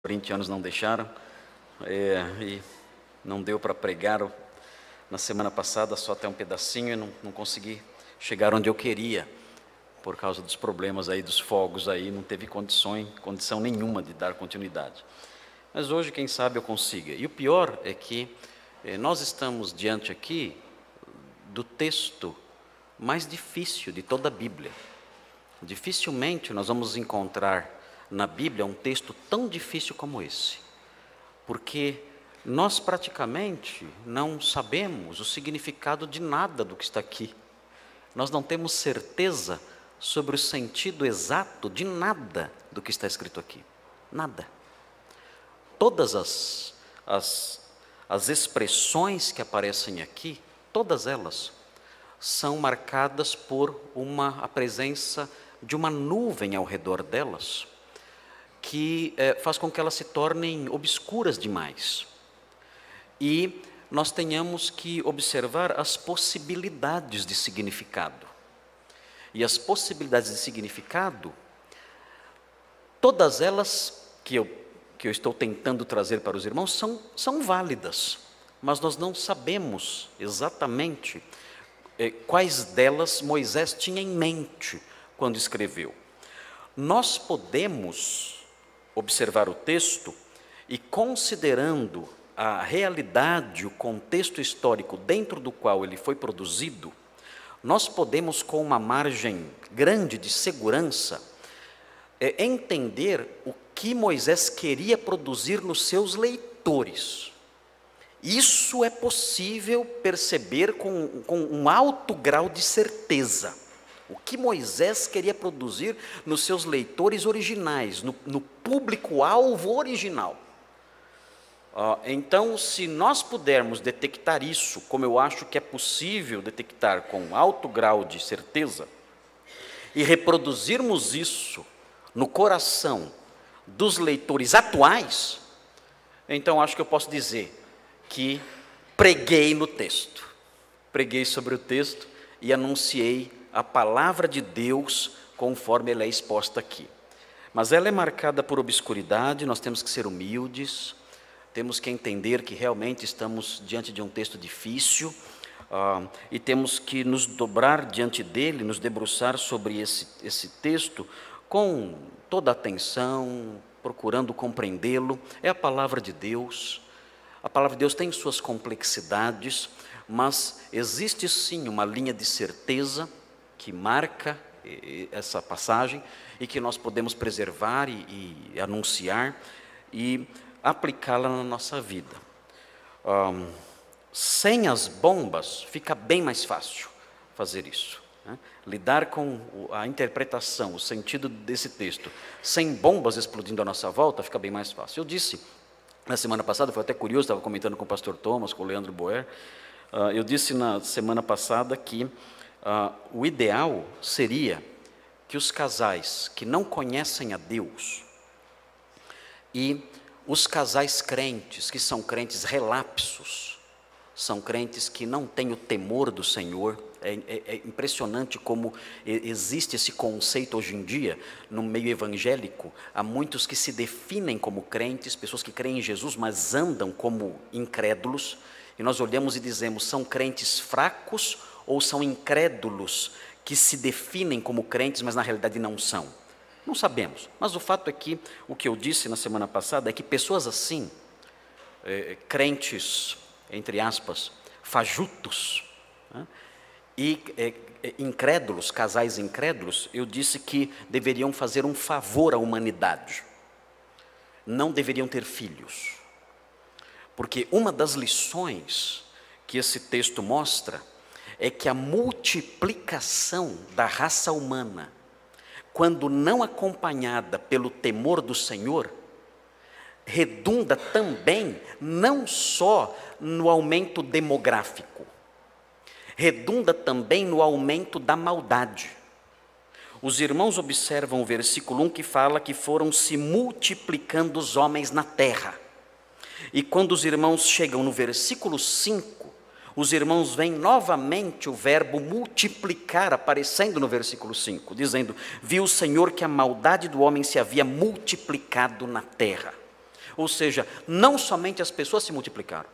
20 anos não deixaram, e não deu para pregar na semana passada, só até um pedacinho, e não consegui chegar onde eu queria, por causa dos problemas aí, dos fogos aí, não teve condição nenhuma de dar continuidade. Mas hoje, quem sabe, eu consiga. E o pior é que nós estamos diante aqui do texto mais difícil de toda a Bíblia. Dificilmente nós vamos encontrar na Bíblia um texto tão difícil como esse, porque nós praticamente não sabemos o significado de nada do que está aqui. Nós não temos certeza sobre o sentido exato de nada do que está escrito aqui. Nada. Todas as expressões que aparecem aqui, todas elas, são marcadas por a presença de uma nuvem ao redor delas, que faz com que elas se tornem obscuras demais. E nós tenhamos que observar as possibilidades de significado. E as possibilidades de significado, todas elas que eu estou tentando trazer para os irmãos, são válidas, mas nós não sabemos exatamente quais delas Moisés tinha em mente quando escreveu. Nós podemos observar o texto e, considerando a realidade, o contexto histórico dentro do qual ele foi produzido, nós podemos, com uma margem grande de segurança, entender o que Moisés queria produzir nos seus leitores. Isso é possível perceber com um alto grau de certeza. O que Moisés queria produzir nos seus leitores originais, no público-alvo original. Então, se nós pudermos detectar isso, como eu acho que é possível detectar com alto grau de certeza, e reproduzirmos isso no coração dos leitores atuais, então acho que eu posso dizer que preguei no texto, preguei sobre o texto e anunciei a palavra de Deus conforme ela é exposta aqui. Mas ela é marcada por obscuridade, nós temos que ser humildes, temos que entender que realmente estamos diante de um texto difícil, e temos que nos dobrar diante dele, nos debruçar sobre esse texto com toda a atenção, procurando compreendê-lo. É a palavra de Deus. A palavra de Deus tem suas complexidades, mas existe sim uma linha de certeza que marca essa passagem e que nós podemos preservar e anunciar e aplicá-la na nossa vida. Sem as bombas fica bem mais fácil fazer isso, né? Lidar com a interpretação, o sentido desse texto, sem bombas explodindo à nossa volta, fica bem mais fácil. Eu disse na semana passada, foi até curioso, estava comentando com o pastor Thomas, com o Leandro Boer, eu disse na semana passada que o ideal seria que os casais que não conhecem a Deus e os casais crentes, que são crentes relapsos, são crentes que não têm o temor do Senhor. É impressionante como existe esse conceito hoje em dia, no meio evangélico. Há muitos que se definem como crentes, pessoas que creem em Jesus, mas andam como incrédulos. E nós olhamos e dizemos, são crentes fracos ou são incrédulos que se definem como crentes, mas na realidade não são? Não sabemos, mas o fato é que, o que eu disse na semana passada, é que pessoas assim, crentes, entre aspas, fajutos, né, e incrédulos, casais incrédulos, eu disse que deveriam fazer um favor à humanidade, não deveriam ter filhos, porque uma das lições que esse texto mostra é que a multiplicação da raça humana, quando não acompanhada pelo temor do Senhor, redunda também não só no aumento demográfico, redunda também no aumento da maldade. Os irmãos observam o versículo 1 que fala que foram se multiplicando os homens na terra. E quando os irmãos chegam no versículo 5, os irmãos veem novamente o verbo multiplicar aparecendo no versículo 5, dizendo, viu o Senhor que a maldade do homem se havia multiplicado na terra. Ou seja, não somente as pessoas se multiplicaram,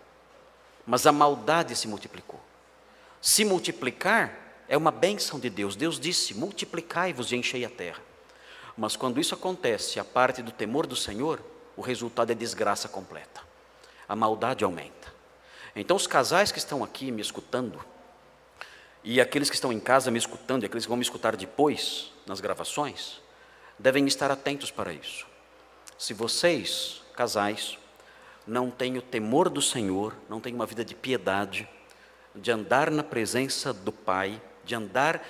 mas a maldade se multiplicou. Se multiplicar é uma bênção de Deus. Deus disse: multiplicai-vos e enchei a terra. Mas quando isso acontece, a parte do temor do Senhor, o resultado é desgraça completa. A maldade aumenta. Então os casais que estão aqui me escutando, e aqueles que estão em casa me escutando, e aqueles que vão me escutar depois, nas gravações, devem estar atentos para isso. Se vocês, casais, não têm o temor do Senhor, não têm uma vida de piedade, de andar na presença do Pai, de andar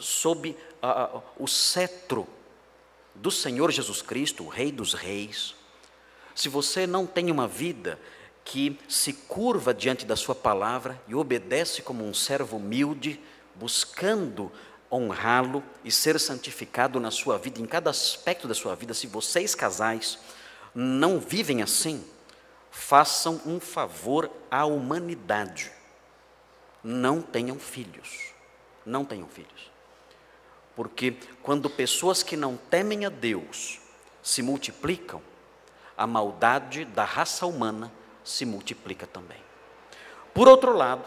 sob o cetro do Senhor Jesus Cristo, o Rei dos Reis, se você não tem uma vida que se curva diante da sua palavra e obedece como um servo humilde, buscando honrá-lo e ser santificado na sua vida, em cada aspecto da sua vida, se vocês casais não vivem assim, façam um favor à humanidade. Não tenham filhos. Não tenham filhos. Porque quando pessoas que não temem a Deus se multiplicam, a maldade da raça humana se multiplica também. Por outro lado,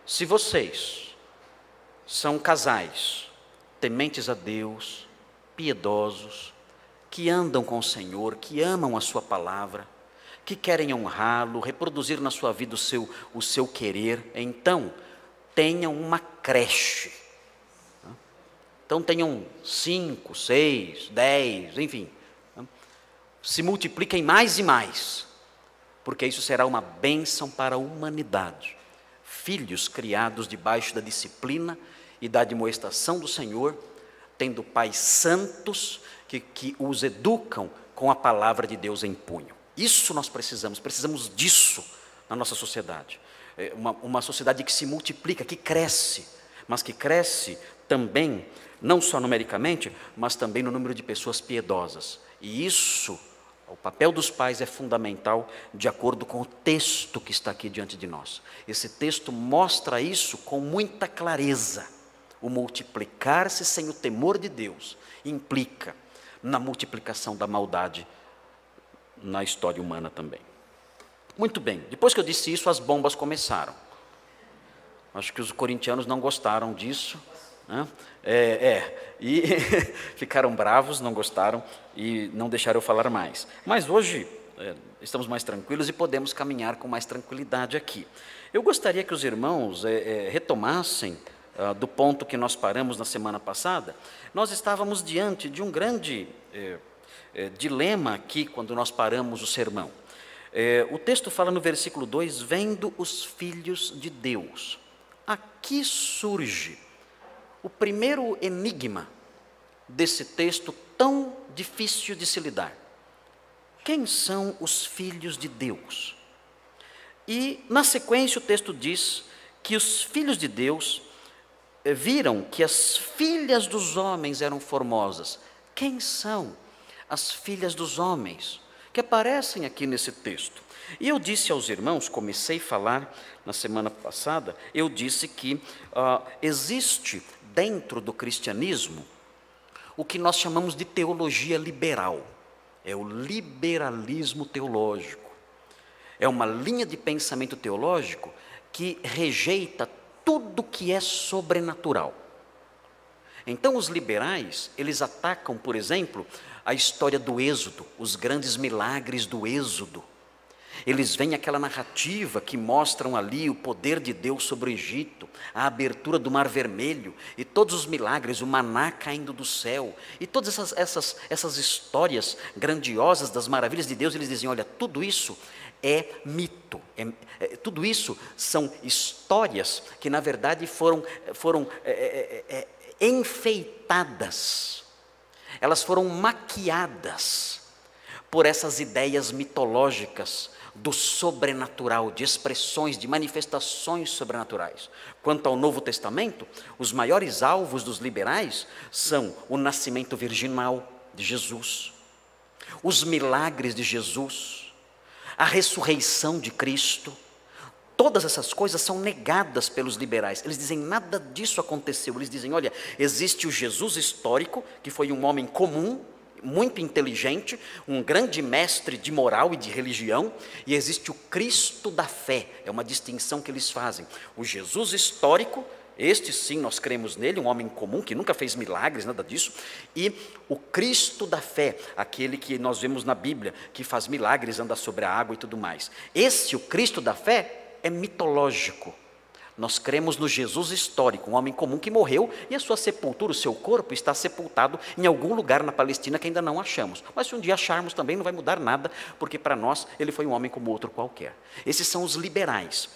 se vocês são casais tementes a Deus, piedosos, que andam com o Senhor, que amam a sua palavra, que querem honrá-lo, reproduzir na sua vida o seu querer, então tenham uma creche. Então tenham 5, 6, 10, enfim. Se multipliquem mais e mais, porque isso será uma bênção para a humanidade. Filhos criados debaixo da disciplina e da admoestação do Senhor, tendo pais santos que os educam com a palavra de Deus em punho. Isso nós precisamos disso na nossa sociedade. Uma sociedade que se multiplica, que cresce, mas que cresce também, não só numericamente, mas também no número de pessoas piedosas. E isso, o papel dos pais é fundamental, de acordo com o texto que está aqui diante de nós. Esse texto mostra isso com muita clareza. O multiplicar-se sem o temor de Deus implica na multiplicação da maldade na história humana também. Muito bem, depois que eu disse isso, as bombas começaram. Acho que os corintianos não gostaram disso, né? E ficaram bravos, não gostaram e não deixaram eu falar mais. Mas hoje estamos mais tranquilos e podemos caminhar com mais tranquilidade aqui. Eu gostaria que os irmãos retomassem do ponto que nós paramos na semana passada. Nós estávamos diante de um grande dilema aqui, quando nós paramos o sermão. O texto fala no versículo 2, vendo os filhos de Deus. Aqui surge o primeiro enigma desse texto tão difícil de se lidar. Quem são os filhos de Deus? E na sequência o texto diz que os filhos de Deus viram que as filhas dos homens eram formosas. Quem são as filhas dos homens que aparecem aqui nesse texto? E eu disse aos irmãos, comecei a falar na semana passada, eu disse que existe dentro do cristianismo o que nós chamamos de teologia liberal. É o liberalismo teológico. É uma linha de pensamento teológico que rejeita tudo que é sobrenatural. Então os liberais, eles atacam, por exemplo, a história do Êxodo, os grandes milagres do Êxodo. Eles veem aquela narrativa que mostram ali o poder de Deus sobre o Egito, a abertura do Mar Vermelho, e todos os milagres, o maná caindo do céu, e todas essas histórias grandiosas das maravilhas de Deus. Eles dizem, olha, tudo isso é mito, tudo isso são histórias que na verdade foram enfeitadas, elas foram maquiadas por essas ideias mitológicas do sobrenatural, de expressões, de manifestações sobrenaturais. Quanto ao Novo Testamento, os maiores alvos dos liberais são o nascimento virginal de Jesus, os milagres de Jesus, a ressurreição de Cristo. Todas essas coisas são negadas pelos liberais. Eles dizem, nada disso aconteceu. Eles dizem, olha, existe o Jesus histórico, que foi um homem comum, muito inteligente, um grande mestre de moral e de religião, e existe o Cristo da fé, é uma distinção que eles fazem. O Jesus histórico, este sim nós cremos nele, um homem comum que nunca fez milagres, nada disso, e o Cristo da fé, aquele que nós vemos na Bíblia, que faz milagres, anda sobre a água e tudo mais. Esse, o Cristo da fé, é mitológico. Nós cremos no Jesus histórico, um homem comum que morreu e a sua sepultura, o seu corpo está sepultado em algum lugar na Palestina que ainda não achamos. Mas se um dia acharmos também não vai mudar nada, porque para nós ele foi um homem como outro qualquer. Esses são os liberais.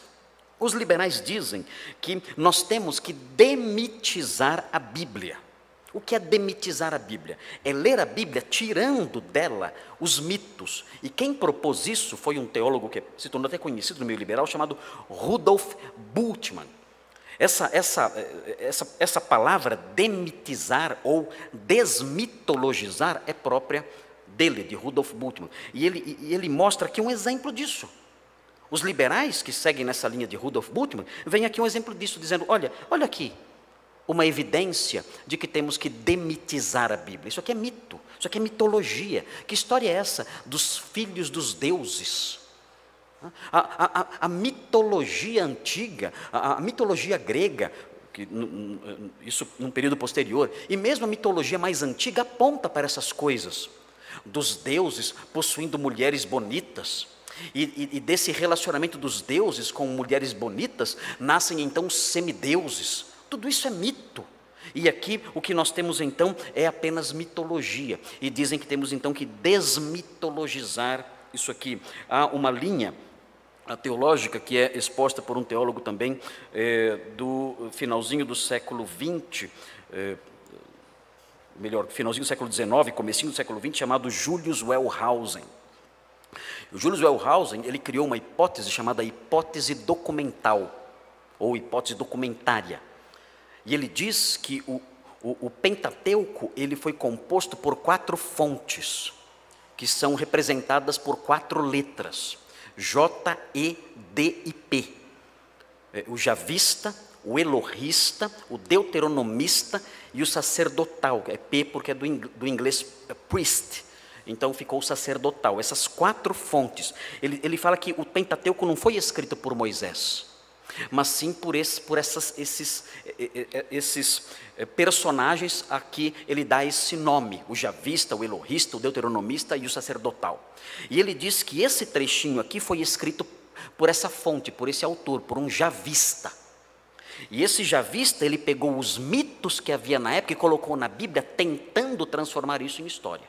Os liberais dizem que nós temos que demitizar a Bíblia. O que é demitizar a Bíblia? É ler a Bíblia tirando dela os mitos. E quem propôs isso foi um teólogo que se tornou até conhecido no meio liberal, chamado Rudolf Bultmann. Essa palavra demitizar ou desmitologizar é própria dele, de Rudolf Bultmann. E ele mostra aqui um exemplo disso. Os liberais que seguem nessa linha de Rudolf Bultmann, vem aqui um exemplo disso, dizendo, olha aqui, uma evidência de que temos que demitizar a Bíblia. Isso aqui é mito, isso aqui é mitologia. Que história é essa dos filhos dos deuses? A mitologia antiga, a mitologia grega, isso num período posterior, e mesmo a mitologia mais antiga aponta para essas coisas, dos deuses possuindo mulheres bonitas, e desse relacionamento dos deuses com mulheres bonitas, nascem então os semideuses. Tudo isso é mito. E aqui o que nós temos então é apenas mitologia. E dizem que temos então que desmitologizar isso aqui. Há uma linha teológica que é exposta por um teólogo também do finalzinho do século XX, finalzinho do século XIX, comecinho do século XX, chamado Julius Wellhausen. O Julius Wellhausen, ele criou uma hipótese chamada hipótese documental, ou hipótese documentária. E ele diz que o Pentateuco ele foi composto por 4 fontes, que são representadas por 4 letras, J, E, D e P. O javista, o elohista, o deuteronomista e o sacerdotal. É P porque é do inglês priest, então ficou sacerdotal. Essas 4 fontes. Ele fala que o Pentateuco não foi escrito por Moisés, mas sim por esses personagens a que ele dá esse nome, o javista, o elohista, o deuteronomista e o sacerdotal. E ele diz que esse trechinho aqui foi escrito por essa fonte, por esse autor, por um javista. E esse javista, ele pegou os mitos que havia na época e colocou na Bíblia, tentando transformar isso em história.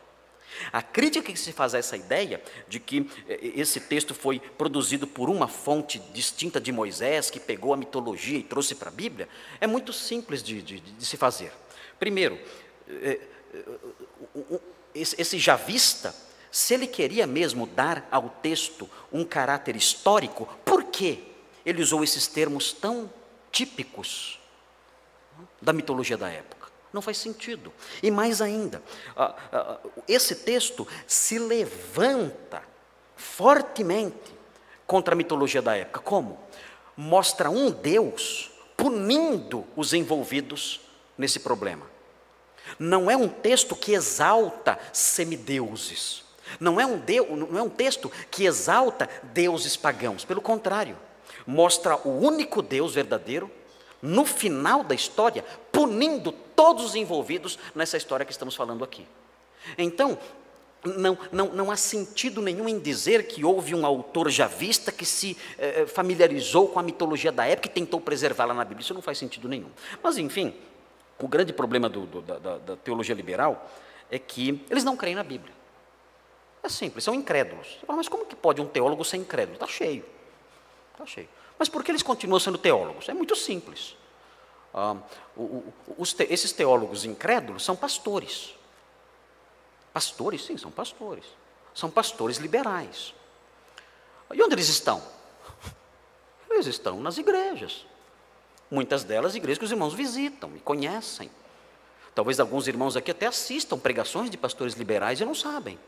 A crítica que se faz a essa ideia de que esse texto foi produzido por uma fonte distinta de Moisés, que pegou a mitologia e trouxe para a Bíblia, é muito simples de se fazer. Primeiro, esse javista, se ele queria mesmo dar ao texto um caráter histórico, por que ele usou esses termos tão típicos da mitologia da época? Não faz sentido. E mais ainda, esse texto se levanta fortemente contra a mitologia da época. Como? Mostra um Deus punindo os envolvidos nesse problema. Não é um texto que exalta semideuses. Não é um texto que exalta deuses pagãos. Pelo contrário, mostra o único Deus verdadeiro, no final da história, punindo todos os envolvidos nessa história que estamos falando aqui. Então, não há sentido nenhum em dizer que houve um autor javista que se familiarizou com a mitologia da época e tentou preservá-la na Bíblia. Isso não faz sentido nenhum. Mas, enfim, o grande problema da teologia liberal é que eles não creem na Bíblia. É simples, são incrédulos. Você fala, mas como que pode um teólogo ser incrédulo? Está cheio. Está cheio. Mas por que eles continuam sendo teólogos? É muito simples. Esses teólogos incrédulos são pastores. Pastores, sim, são pastores. São pastores liberais. E onde eles estão? Eles estão nas igrejas. Muitas delas igrejas que os irmãos visitam e conhecem. Talvez alguns irmãos aqui até assistam pregações de pastores liberais e não sabem.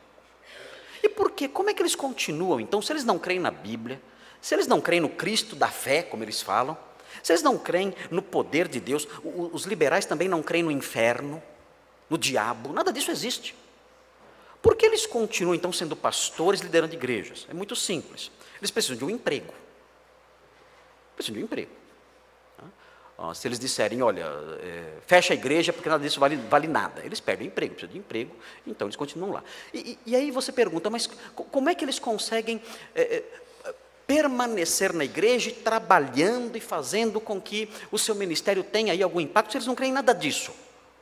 E por quê? Como é que eles continuam, então, se eles não creem na Bíblia, se eles não creem no Cristo da fé, como eles falam, se eles não creem no poder de Deus, os liberais também não creem no inferno, no diabo, nada disso existe. Por que eles continuam, então, sendo pastores, liderando igrejas? É muito simples. Eles precisam de um emprego. Precisam de um emprego. Se eles disserem, olha, fecha a igreja porque nada disso vale nada, eles perdem o emprego, precisam de emprego, então eles continuam lá. E aí você pergunta, mas como é que eles conseguem permanecer na igreja, trabalhando e fazendo com que o seu ministério tenha aí algum impacto, se eles não creem em nada disso?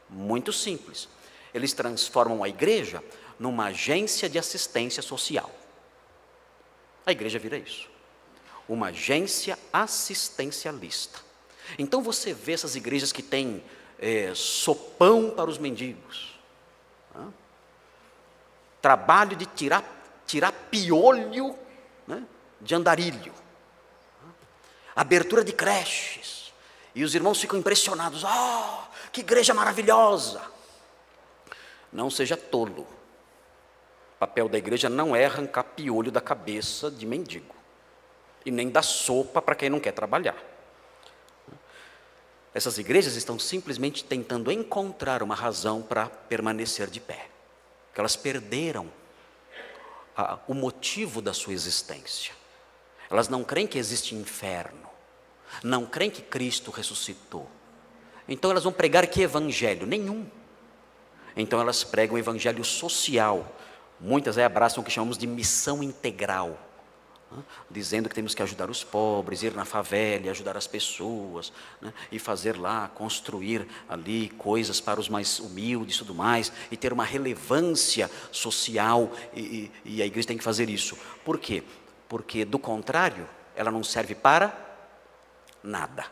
Muito simples. Eles transformam a igreja numa agência de assistência social. A igreja vira isso. Uma agência assistencialista. Então você vê essas igrejas que têm sopão para os mendigos, trabalho de tirar piolho, né, de andarilho, abertura de creches, e os irmãos ficam impressionados, que igreja maravilhosa. Não seja tolo, o papel da igreja não é arrancar piolho da cabeça de mendigo, e nem dar sopa para quem não quer trabalhar. Essas igrejas estão simplesmente tentando encontrar uma razão para permanecer de pé, porque elas perderam o motivo da sua existência. Elas não creem que existe inferno, não creem que Cristo ressuscitou. Então elas vão pregar que evangelho? Nenhum. Então elas pregam o evangelho social. Muitas aí abraçam o que chamamos de missão integral, dizendo que temos que ajudar os pobres, ir na favela, ajudar as pessoas, né, e fazer lá, construir ali coisas para os mais humildes e tudo mais, e ter uma relevância social, e a igreja tem que fazer isso. Por quê? Porque do contrário, ela não serve para nada.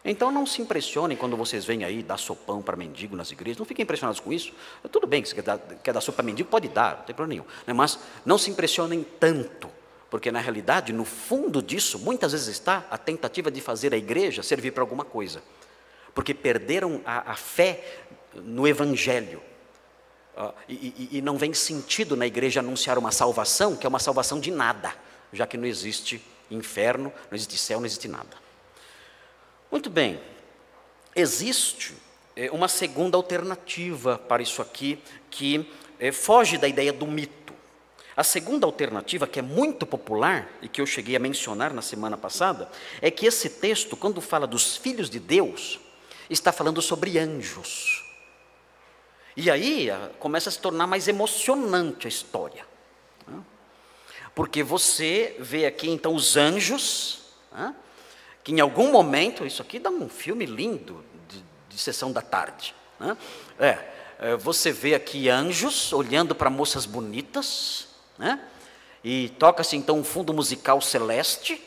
Então não se impressionem quando vocês vêm aí dar sopão para mendigo nas igrejas, não fiquem impressionados com isso. Tudo bem que você quer dar sopa para mendigo, pode dar, não tem problema nenhum, né? Mas não se impressionem tanto, porque na realidade, no fundo disso, muitas vezes está a tentativa de fazer a igreja servir para alguma coisa, porque perderam a fé no evangelho, e não vem sentido na igreja anunciar uma salvação, que é uma salvação de nada, já que não existe inferno, não existe céu, não existe nada. Muito bem, existe uma segunda alternativa para isso aqui, que foge da ideia do mito. A segunda alternativa, que é muito popular, e que eu cheguei a mencionar na semana passada, é que esse texto, quando fala dos filhos de Deus, está falando sobre anjos. E aí começa a se tornar mais emocionante a história, porque você vê aqui então os anjos, que em algum momento, isso aqui dá um filme lindo de sessão da tarde, você vê aqui anjos olhando para moças bonitas, né? E toca-se então um fundo musical celeste,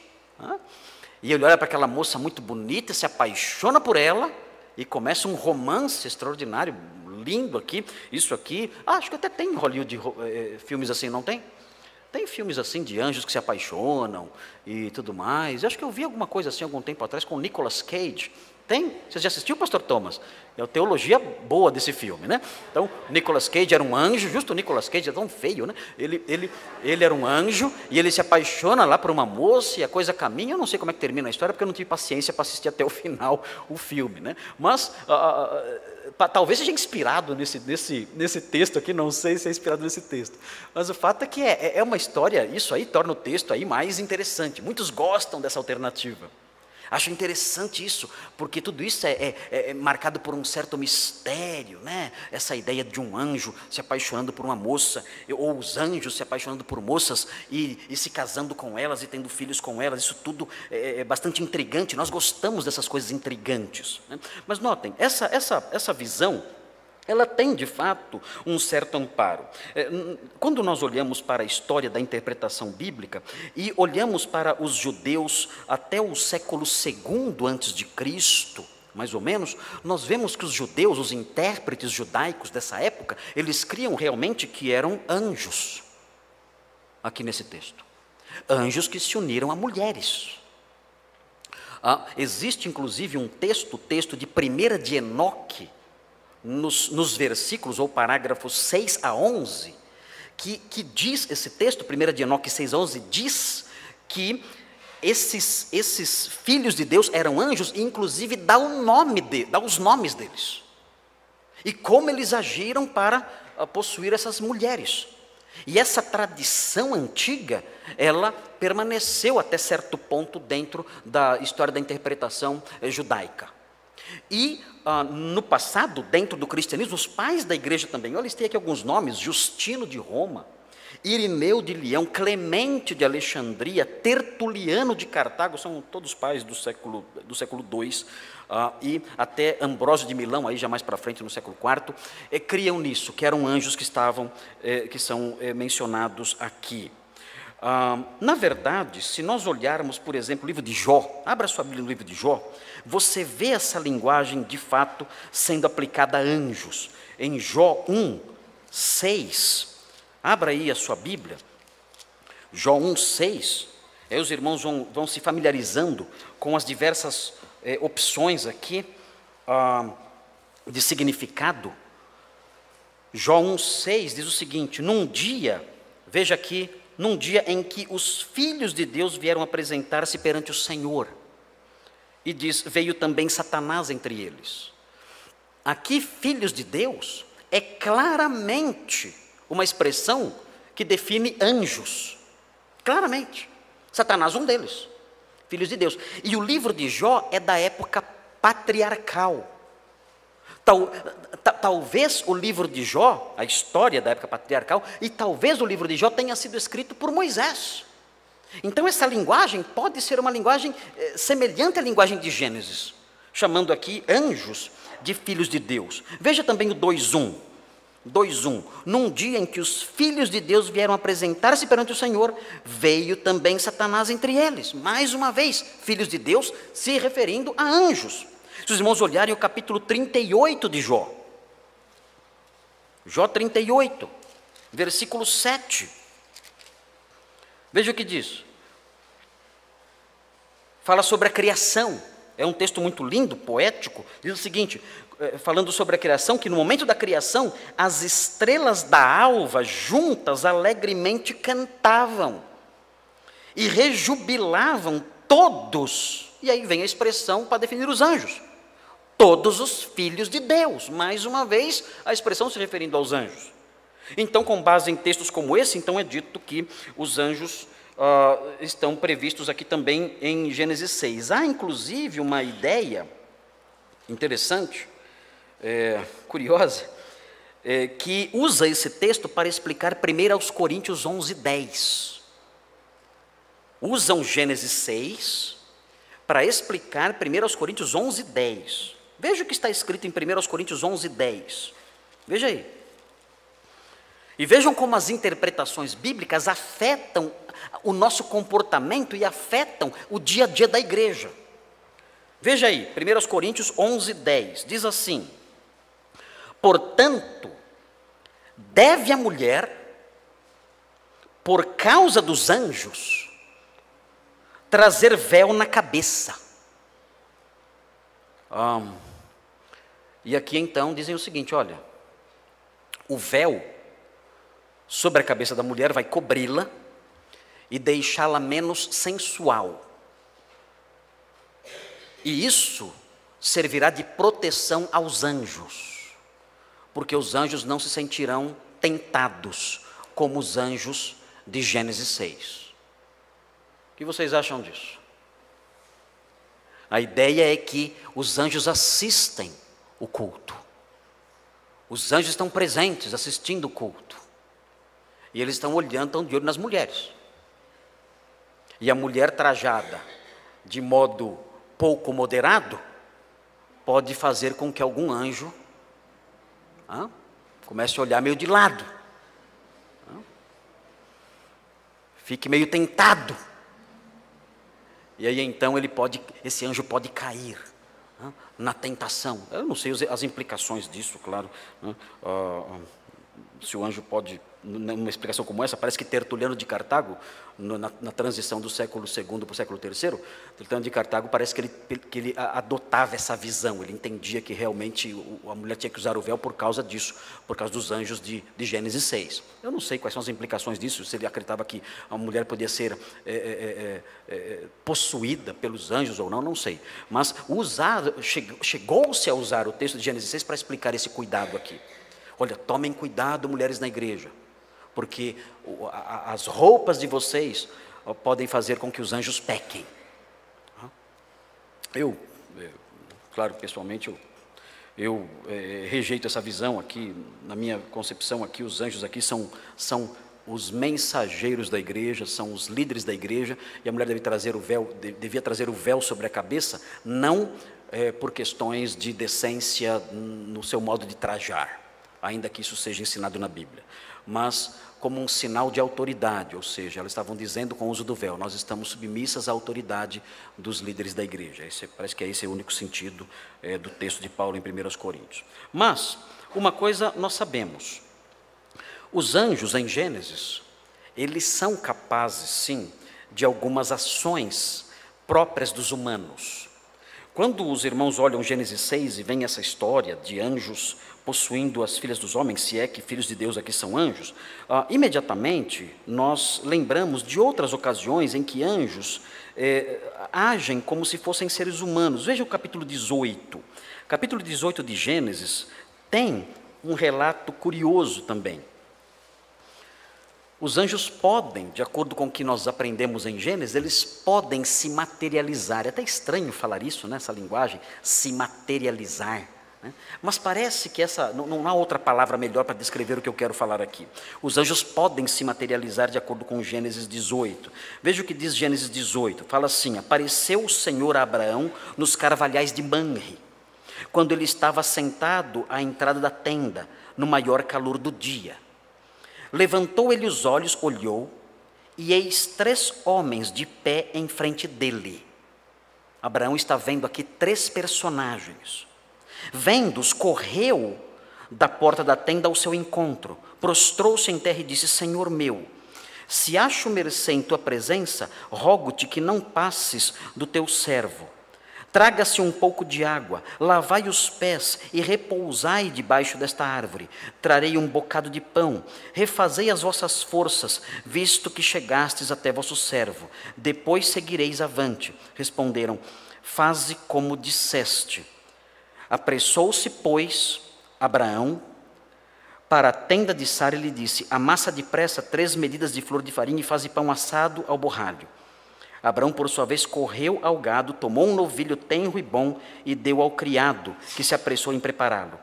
e ele olha para aquela moça muito bonita, se apaixona por ela, e começa um romance extraordinário, lindo aqui. Isso aqui, acho que até tem em Hollywood filmes assim, não tem? Tem filmes assim de anjos que se apaixonam e tudo mais. Eu acho que eu vi alguma coisa assim algum tempo atrás com o Nicolas Cage. Tem? Você já assistiu, pastor Thomas? É a teologia boa desse filme, né? Então, Nicolas Cage era um anjo, justo o Nicolas Cage é tão feio, né? Ele era um anjo e ele se apaixona lá por uma moça e a coisa caminha. Eu não sei como é que termina a história, porque eu não tive paciência para assistir até o final o filme, né? Mas talvez seja inspirado nesse texto aqui, não sei se é inspirado nesse texto. Mas o fato é que é uma história, isso aí torna o texto aí mais interessante. Muitos gostam dessa alternativa. Acho interessante isso, porque tudo isso é marcado por um certo mistério, né? Essa ideia de um anjo se apaixonando por uma moça, ou os anjos se apaixonando por moças e se casando com elas e tendo filhos com elas, isso tudo é bastante intrigante, nós gostamos dessas coisas intrigantes, né? Mas notem, essa visão, ela tem de fato um certo amparo. Quando nós olhamos para a história da interpretação bíblica e olhamos para os judeus até o século II antes de Cristo, mais ou menos, nós vemos que os judeus, os intérpretes judaicos dessa época, eles criam realmente que eram anjos, aqui nesse texto, anjos que se uniram a mulheres. Existe inclusive um texto de 1 de Enoque, nos versículos ou parágrafos 6 a 11, que diz, esse texto, 1 de Enoque 6 a 11, diz que esses filhos de Deus eram anjos, e inclusive dá os nomes deles, e como eles agiram para possuir essas mulheres. E essa tradição antiga, ela permaneceu até certo ponto dentro da história da interpretação judaica. E no passado, dentro do cristianismo, os pais da igreja também, eu listei aqui alguns nomes: Justino de Roma, Irineu de Leão, Clemente de Alexandria, Tertuliano de Cartago, são todos pais do século II, e até Ambrósio de Milão, aí já mais para frente no século IV, criam nisso, que eram anjos que são mencionados aqui. Na verdade, se nós olharmos, por exemplo, o livro de Jó, abra sua Bíblia no livro de Jó, você vê essa linguagem de fato sendo aplicada a anjos. Em Jó 1:6, abra aí a sua Bíblia, Jó 1:6, aí os irmãos vão se familiarizando com as diversas opções aqui de significado. Jó 1:6 diz o seguinte: num dia, veja aqui, num dia em que os filhos de Deus vieram apresentar-se perante o Senhor, e diz, veio também Satanás entre eles. Aqui, filhos de Deus, é claramente uma expressão que define anjos, claramente. Satanás, um deles, filhos de Deus. E o livro de Jó é da época patriarcal. Talvez o livro de Jó, a história da época patriarcal, e talvez o livro de Jó tenha sido escrito por Moisés. Então essa linguagem pode ser uma linguagem semelhante à linguagem de Gênesis, chamando aqui anjos de filhos de Deus. Veja também o 2:1. Num dia em que os filhos de Deus vieram apresentar-se perante o Senhor, veio também Satanás entre eles. Mais uma vez, filhos de Deus se referindo a anjos. Se os irmãos olharem o capítulo 38 de Jó, Jó 38, versículo 7, veja o que diz. Fala sobre a criação, é um texto muito lindo, poético. Diz o seguinte, falando sobre a criação, que no momento da criação, as estrelas da alva juntas alegremente cantavam e rejubilavam todos. E aí vem a expressão para definir os anjos. Todos os filhos de Deus, mais uma vez, a expressão se referindo aos anjos. Então, com base em textos como esse, então é dito que os anjos estão previstos aqui também em Gênesis 6. Há, inclusive, uma ideia interessante, curiosa, que usa esse texto para explicar 1 Coríntios 11:10. Usam Gênesis 6 para explicar 1 Coríntios 11:10. Veja o que está escrito em 1 Coríntios 11:10. Veja aí. E vejam como as interpretações bíblicas afetam o nosso comportamento e afetam o dia a dia da igreja. Veja aí, 1 Coríntios 11:10, diz assim: portanto, deve a mulher, por causa dos anjos, trazer véu na cabeça. E aqui então dizem o seguinte, olha, o véu sobre a cabeça da mulher vai cobri-la e deixá-la menos sensual. E isso servirá de proteção aos anjos, porque os anjos não se sentirão tentados como os anjos de Gênesis 6. O que vocês acham disso? A ideia é que os anjos assistem o culto. Os anjos estão presentes, assistindo o culto. E eles estão olhando, estão de olho nas mulheres. E a mulher trajada de modo pouco moderado pode fazer com que algum anjo comece a olhar meio de lado. Fique meio tentado. E aí então esse anjo pode cair na tentação. Eu não sei as implicações disso, claro. Se o anjo pode, numa explicação como essa, parece que Tertuliano de Cartago, na transição do século II para o século III, Tertuliano de Cartago parece que ele adotava essa visão, ele entendia que realmente a mulher tinha que usar o véu por causa disso, por causa dos anjos de Gênesis 6. Eu não sei quais são as implicações disso, se ele acreditava que a mulher podia ser possuída pelos anjos ou não, não sei. Mas chegou-se a usar o texto de Gênesis 6 para explicar esse cuidado aqui. olha, tomem cuidado, mulheres na igreja, porque as roupas de vocês podem fazer com que os anjos pequem. Claro, pessoalmente, eu rejeito essa visão aqui. Na minha concepção aqui, os anjos aqui são os mensageiros da igreja, são os líderes da igreja, e a mulher devia trazer o véu sobre a cabeça, não por questões de decência no seu modo de trajar, ainda que isso seja ensinado na Bíblia, mas como um sinal de autoridade, ou seja, elas estavam dizendo com o uso do véu, nós estamos submissas à autoridade dos líderes da igreja. Parece que esse é o único sentido do texto de Paulo em 1 Coríntios. Mas, uma coisa nós sabemos, os anjos em Gênesis, eles são capazes sim, de algumas ações próprias dos humanos. Quando os irmãos olham Gênesis 6 e veem essa história de anjos possuindo as filhas dos homens, se é que filhos de Deus aqui são anjos, imediatamente nós lembramos de outras ocasiões em que anjos agem como se fossem seres humanos. Veja o capítulo 18. Capítulo 18 de Gênesis tem um relato curioso também. Os anjos podem, de acordo com o que nós aprendemos em Gênesis, eles podem se materializar. É até estranho falar isso, né, essa linguagem, se materializar. Né? Mas parece que não há outra palavra melhor para descrever o que eu quero falar aqui. Os anjos podem se materializar de acordo com Gênesis 18. Veja o que diz Gênesis 18. Fala assim: apareceu o Senhor a Abraão nos carvalhais de Manre, quando ele estava sentado à entrada da tenda, no maior calor do dia. Levantou ele os olhos, olhou, e eis 3 homens de pé em frente dele. Abraão está vendo aqui 3 personagens. Vendo-os, correu da porta da tenda ao seu encontro, prostrou-se em terra e disse: Senhor meu, se acho mercê em tua presença, rogo-te que não passes do teu servo. Traga-se um pouco de água, lavai os pés e repousai debaixo desta árvore. Trarei um bocado de pão, refazei as vossas forças, visto que chegastes até vosso servo. Depois seguireis avante. Responderam: faze como disseste. Apressou-se, pois, Abraão para a tenda de Sara e lhe disse: amassa depressa 3 medidas de flor de farinha e faze pão assado ao borralho. Abraão, por sua vez, correu ao gado, tomou um novilho tenro e bom e deu ao criado, que se apressou em prepará-lo.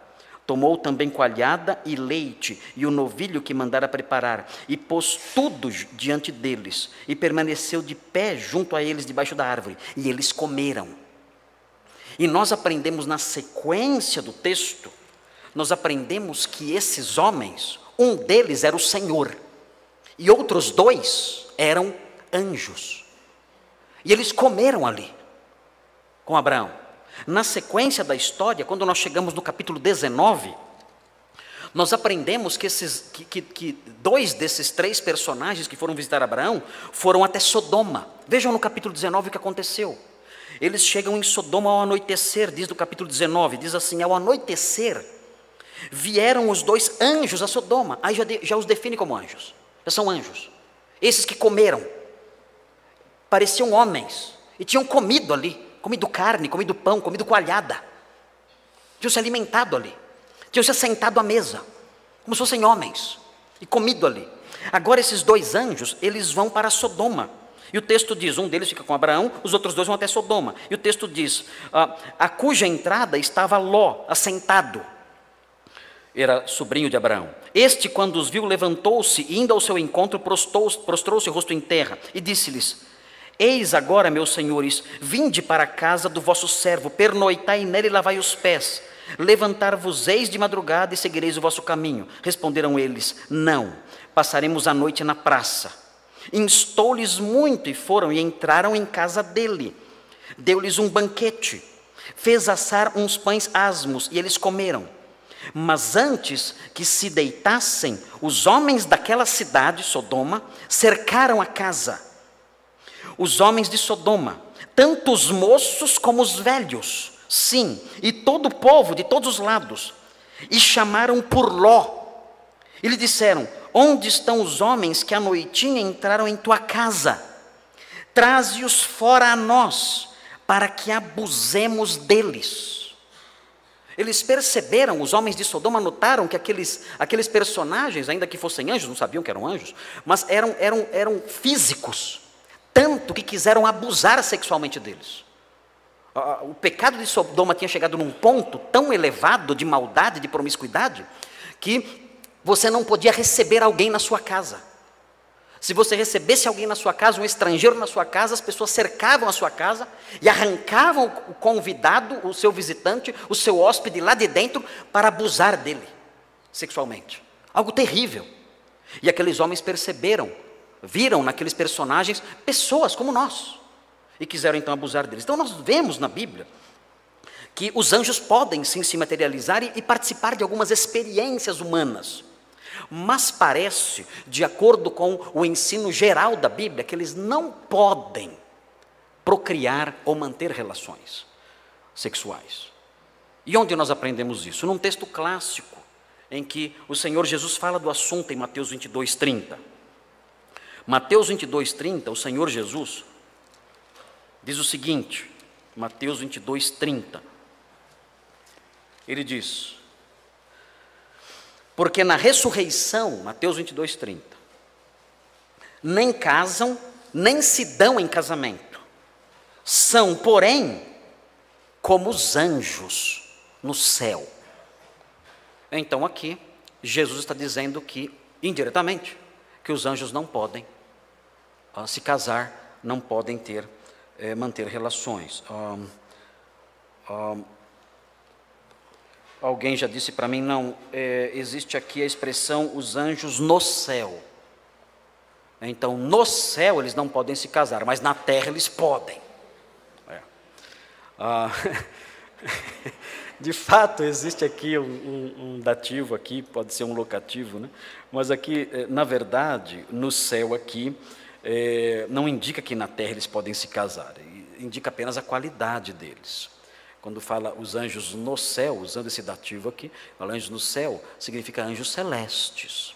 Tomou também coalhada e leite e o novilho que mandara preparar, e pôs tudo diante deles, e permaneceu de pé junto a eles debaixo da árvore, e eles comeram. E nós aprendemos na sequência do texto, nós aprendemos que esses homens, um deles era o Senhor, e outros 2 eram anjos. E eles comeram ali, com Abraão. Na sequência da história, quando nós chegamos no capítulo 19, nós aprendemos que 2 desses 3 personagens que foram visitar Abraão foram até Sodoma. Vejam no capítulo 19 o que aconteceu. Eles chegam em Sodoma ao anoitecer, diz no capítulo 19, diz assim: ao anoitecer, vieram os 2 anjos a Sodoma. Aí já os define como anjos, já são anjos. Esses que comeram, pareciam homens, e tinham comido ali, comido carne, comido pão, comido coalhada. Tinham se alimentado ali, tinham se assentado à mesa, como se fossem homens, e comido ali. Agora esses 2 anjos, eles vão para Sodoma. E o texto diz, um deles fica com Abraão, os outros 2 vão até Sodoma. E o texto diz, a cuja entrada estava Ló, assentado. Era sobrinho de Abraão. Este, quando os viu, levantou-se, e indo ao seu encontro, prostrou-se o rosto em terra, e disse-lhes: eis agora, meus senhores, vinde para a casa do vosso servo, pernoitai nele e lavai os pés. Levantar-vos-eis de madrugada e seguireis o vosso caminho. Responderam eles: não, passaremos a noite na praça. Instou-lhes muito e foram e entraram em casa dele. Deu-lhes um banquete, fez assar uns pães asmos e eles comeram. Mas antes que se deitassem, os homens daquela cidade, Sodoma, cercaram a casa. Os homens de Sodoma, tanto os moços como os velhos, sim, e todo o povo de todos os lados, e chamaram por Ló, e lhe disseram: onde estão os homens que à noitinha entraram em tua casa? Traze-os fora a nós, para que abusemos deles. Eles perceberam, os homens de Sodoma notaram que aqueles personagens, ainda que fossem anjos, não sabiam que eram anjos, mas eram físicos, tanto que quiseram abusar sexualmente deles. O pecado de Sodoma tinha chegado num ponto tão elevado de maldade, de promiscuidade, que você não podia receber alguém na sua casa. Se você recebesse alguém na sua casa, um estrangeiro na sua casa, as pessoas cercavam a sua casa e arrancavam o convidado, o seu visitante, o seu hóspede lá de dentro para abusar dele sexualmente. Algo terrível. E aqueles homens perceberam, viram naqueles personagens pessoas como nós e quiseram então abusar deles. Então nós vemos na Bíblia que os anjos podem sim se materializar e participar de algumas experiências humanas. Mas parece, de acordo com o ensino geral da Bíblia, que eles não podem procriar ou manter relações sexuais. E onde nós aprendemos isso? Num texto clássico, em que o Senhor Jesus fala do assunto em Mateus 22:30. Mateus 22:30, o Senhor Jesus diz o seguinte, Mateus 22:30, ele diz: porque na ressurreição, Mateus 22:30, nem casam, nem se dão em casamento. São, porém, como os anjos no céu. Então aqui, Jesus está dizendo que, indiretamente, que os anjos não podem se casar, não podem manter relações. Alguém já disse para mim, não, existe aqui a expressão, os anjos no céu. Então, no céu eles não podem se casar, mas na terra eles podem. De fato, existe aqui um dativo aqui, pode ser um locativo, né? Mas aqui, na verdade, no céu aqui, não indica que na terra eles podem se casar, indica apenas a qualidade deles. Quando fala os anjos no céu, usando esse dativo aqui, fala anjos no céu, significa anjos celestes.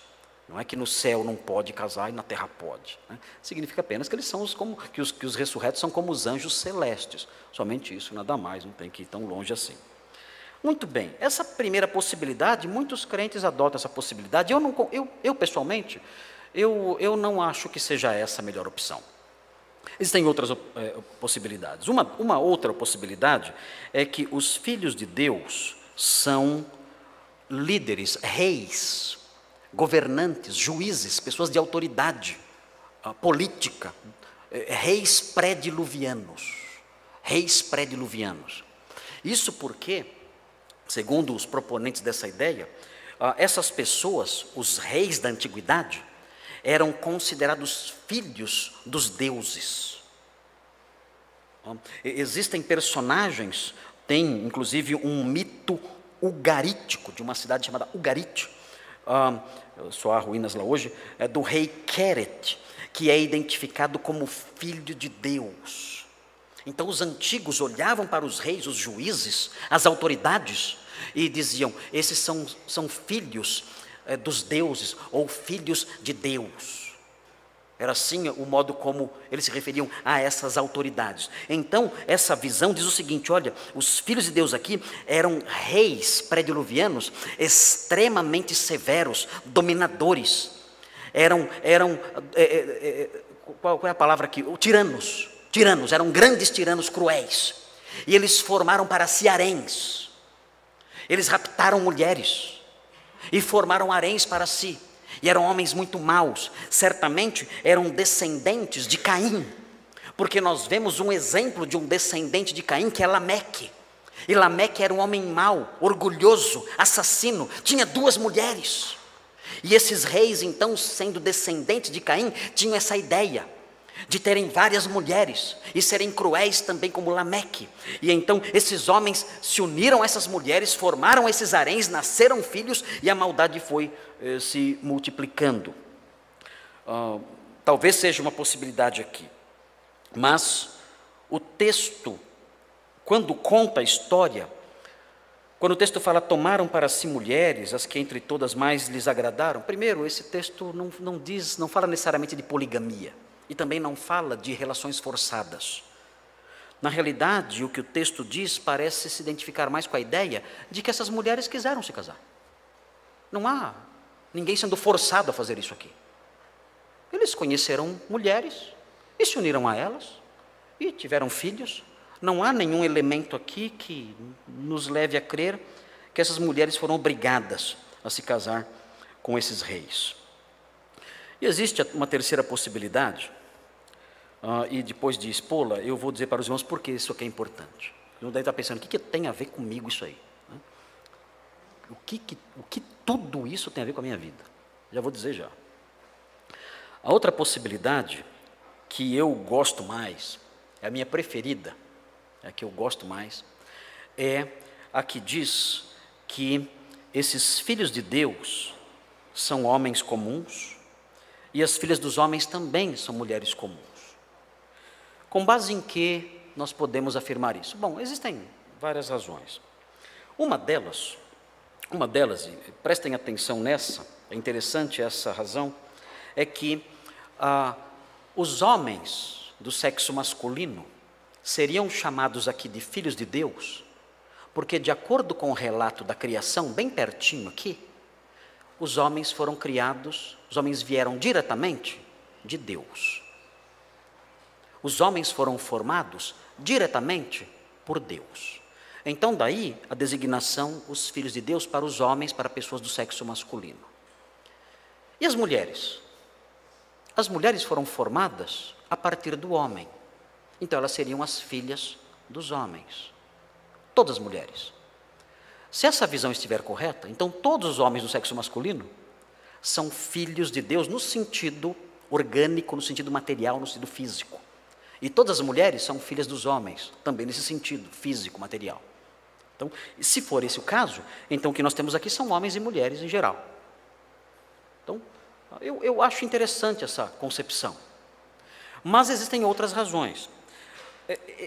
Não é que no céu não pode casar e na terra pode, né? Significa apenas que eles são que os ressurretos são como os anjos celestes. Somente isso, nada mais, não tem que ir tão longe assim. Muito bem, essa primeira possibilidade, muitos crentes adotam essa possibilidade. Eu pessoalmente, eu não acho que seja essa a melhor opção. Existem outras possibilidades. Uma outra possibilidade é que os filhos de Deus são líderes, reis, governantes, juízes, pessoas de autoridade política, reis pré-diluvianos. Reis pré-diluvianos. Isso porque, segundo os proponentes dessa ideia, essas pessoas, os reis da antiguidade, eram considerados filhos dos deuses. Existem personagens, tem inclusive um mito ugarítico, de uma cidade chamada Ugarit, só há ruínas lá hoje, do rei Queret, que é identificado como filho de Deus. Então os antigos olhavam para os reis, os juízes, as autoridades, e diziam, esses são filhos dos deuses, ou filhos de Deus. Era assim o modo como eles se referiam a essas autoridades. Então, essa visão diz o seguinte, olha, os filhos de Deus aqui eram reis pré-diluvianos extremamente severos, dominadores. Qual é a palavra aqui? Tiranos, eram grandes tiranos cruéis. E eles formaram para si haréns. Eles raptaram mulheres e formaram haréns para si, e eram homens muito maus, certamente eram descendentes de Caim, porque nós vemos um exemplo de um descendente de Caim, que é Lameque, e Lameque era um homem mau, orgulhoso, assassino, tinha 2 mulheres, e esses reis então, sendo descendentes de Caim, tinham essa ideia, de terem várias mulheres, e serem cruéis também como Lameque, e então esses homens se uniram a essas mulheres, formaram esses haréns, nasceram filhos, e a maldade foi se multiplicando. Talvez seja uma possibilidade aqui, mas o texto, quando conta a história, quando o texto fala, tomaram para si mulheres, as que entre todas mais lhes agradaram, primeiro, esse texto não fala necessariamente de poligamia, e também não fala de relações forçadas. Na realidade, o que o texto diz parece se identificar mais com a ideia de que essas mulheres quiseram se casar. Não há ninguém sendo forçado a fazer isso aqui. Eles conheceram mulheres e se uniram a elas e tiveram filhos. Não há nenhum elemento aqui que nos leve a crer que essas mulheres foram obrigadas a se casar com esses reis. E existe uma terceira possibilidade, e depois de expô-la, eu vou dizer para os irmãos por que isso aqui é importante. Eu deve estar pensando, o que tem a ver comigo isso aí? O que tudo isso tem a ver com a minha vida? Já vou dizer já. A outra possibilidade, que eu gosto mais, é a minha preferida, é a que eu gosto mais, é a que diz que esses filhos de Deus são homens comuns e as filhas dos homens também são mulheres comuns. Com base em que nós podemos afirmar isso? Bom, existem várias razões. Uma delas, e prestem atenção nessa, é interessante essa razão, é que os homens do sexo masculino seriam chamados aqui de filhos de Deus, porque de acordo com o relato da criação, bem pertinho aqui, os homens foram criados, os homens vieram diretamente de Deus. Os homens foram formados diretamente por Deus. Então daí a designação, os filhos de Deus, para os homens, para pessoas do sexo masculino. E as mulheres? As mulheres foram formadas a partir do homem. Então elas seriam as filhas dos homens. Todas as mulheres. Se essa visão estiver correta, então todos os homens do sexo masculino são filhos de Deus no sentido orgânico, no sentido material, no sentido físico. E todas as mulheres são filhas dos homens, também nesse sentido físico, material. Então, se for esse o caso, então o que nós temos aqui são homens e mulheres em geral. Então, eu acho interessante essa concepção. Mas existem outras razões.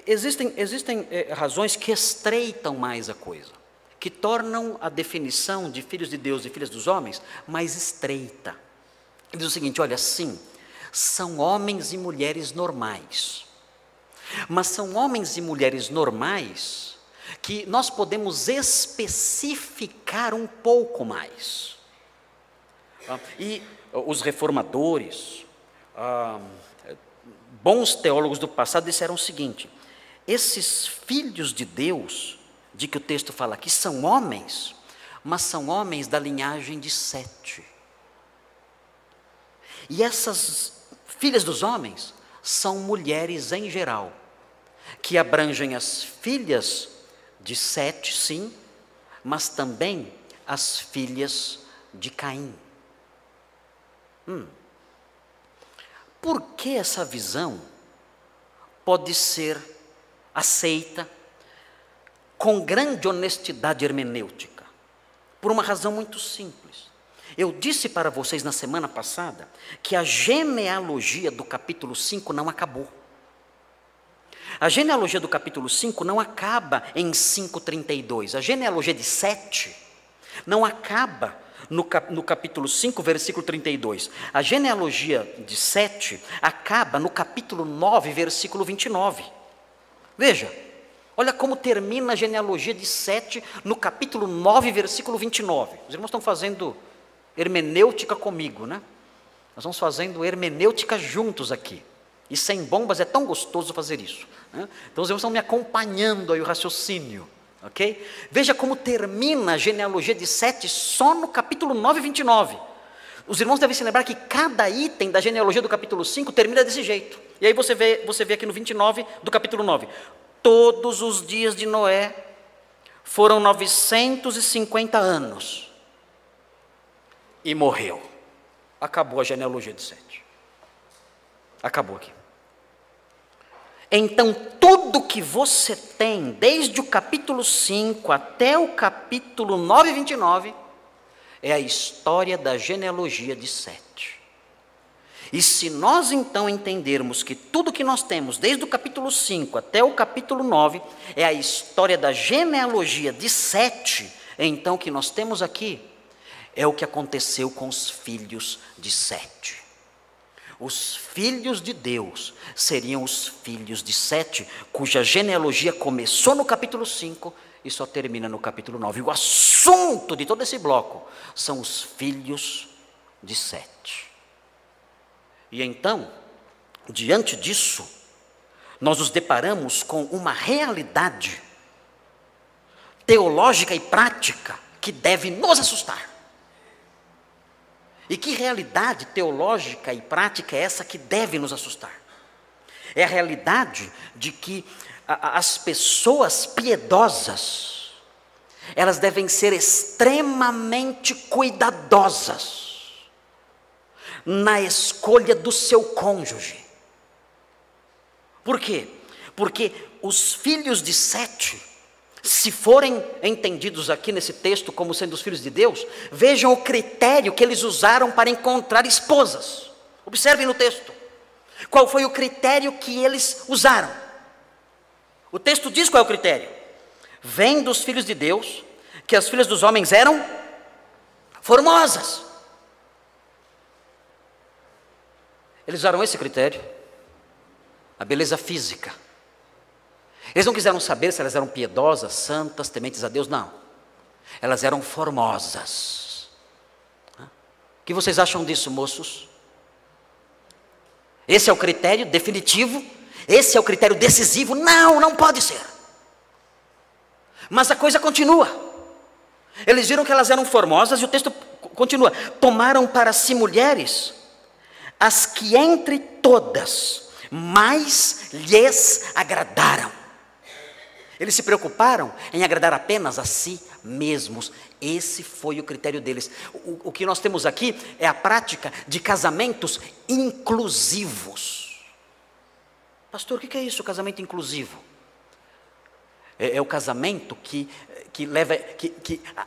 Existem razões que estreitam mais a coisa, que tornam a definição de filhos de Deus e filhas dos homens mais estreita. Ele diz o seguinte, olha, sim, são homens e mulheres normais, mas são homens e mulheres normais que nós podemos especificar um pouco mais. E os reformadores, bons teólogos do passado disseram o seguinte, esses filhos de Deus, de que o texto fala aqui, são homens, mas são homens da linhagem de Sete. E essas filhas dos homens são mulheres em geral, que abrangem as filhas de Sete, sim, mas também as filhas de Caim. Por que essa visão pode ser aceita com grande honestidade hermenêutica? Por uma razão muito simples. Eu disse para vocês na semana passada que a genealogia do capítulo 5 não acabou. A genealogia do capítulo 5 não acaba em 5:32. A genealogia de Sete não acaba no capítulo 5, versículo 32. A genealogia de Sete acaba no capítulo 9, versículo 29. Veja, olha como termina a genealogia de Sete no capítulo 9, versículo 29. Os irmãos estão fazendo hermenêutica comigo, né? Nós vamos fazendo hermenêutica juntos aqui. E sem bombas é tão gostoso fazer isso, né? Então os irmãos estão me acompanhando aí o raciocínio, ok? Veja como termina a genealogia de Sete só no capítulo 9, 29. Os irmãos devem se lembrar que cada item da genealogia do capítulo 5 termina desse jeito. E aí você vê aqui no 29 do capítulo 9. Todos os dias de Noé foram 950 anos. E morreu. Acabou a genealogia de Sete. Acabou aqui. Então, tudo que você tem, desde o capítulo 5 até o capítulo 9, 29, é a história da genealogia de Sete. E se nós então entendermos que tudo que nós temos, desde o capítulo 5 até o capítulo 9, é a história da genealogia de Sete, então o que nós temos aqui é o que aconteceu com os filhos de Sete. Os filhos de Deus seriam os filhos de Sete, cuja genealogia começou no capítulo 5 e só termina no capítulo 9. E o assunto de todo esse bloco são os filhos de Sete. E então, diante disso, nós nos deparamos com uma realidade teológica e prática que deve nos assustar. E que realidade teológica e prática é essa que deve nos assustar? É a realidade de que as pessoas piedosas, elas devem ser extremamente cuidadosas na escolha do seu cônjuge. Por quê? Porque os filhos de Sete, se forem entendidos aqui nesse texto como sendo os filhos de Deus, vejam o critério que eles usaram para encontrar esposas. Observem no texto. Qual foi o critério que eles usaram? O texto diz qual é o critério. Vem dos filhos de Deus que as filhas dos homens eram formosas. Eles usaram esse critério, a beleza física. Eles não quiseram saber se elas eram piedosas, santas, tementes a Deus, não. Elas eram formosas. O que vocês acham disso, moços? Esse é o critério definitivo? Esse é o critério decisivo? Não, não pode ser. Mas a coisa continua. Eles viram que elas eram formosas e o texto continua. Tomaram para si mulheres, as que entre todas mais lhes agradaram. Eles se preocuparam em agradar apenas a si mesmos. Esse foi o critério deles. O que nós temos aqui é a prática de casamentos inclusivos. Pastor, o que é isso, casamento inclusivo? É o casamento que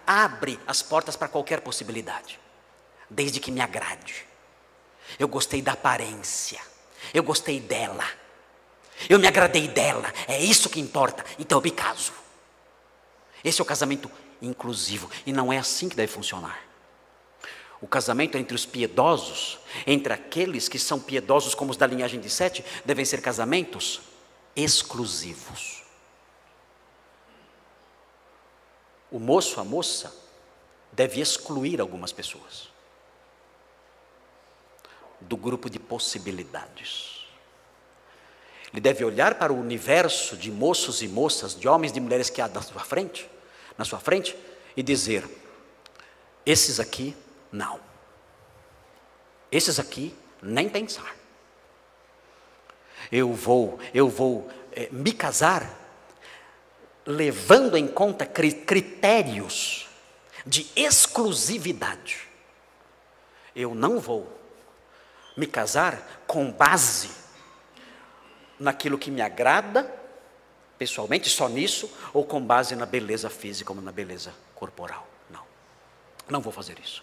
abre as portas para qualquer possibilidade, desde que me agrade. Eu gostei da aparência, eu gostei dela, eu me agradei dela, é isso que importa, então eu me caso. Esse é o casamento inclusivo, e não é assim que deve funcionar. O casamento entre os piedosos, entre aqueles que são piedosos como os da linhagem de Sete, devem ser casamentos exclusivos. O moço, a moça, deve excluir algumas pessoas do grupo de possibilidades. Ele deve olhar para o universo de moços e moças, de homens e de mulheres que há na sua frente, e dizer: esses aqui, não. Esses aqui, nem pensar. Eu vou me casar levando em conta critérios de exclusividade. Eu não vou me casar com base naquilo que me agrada pessoalmente, só nisso, ou com base na beleza física ou na beleza corporal. Não vou fazer isso.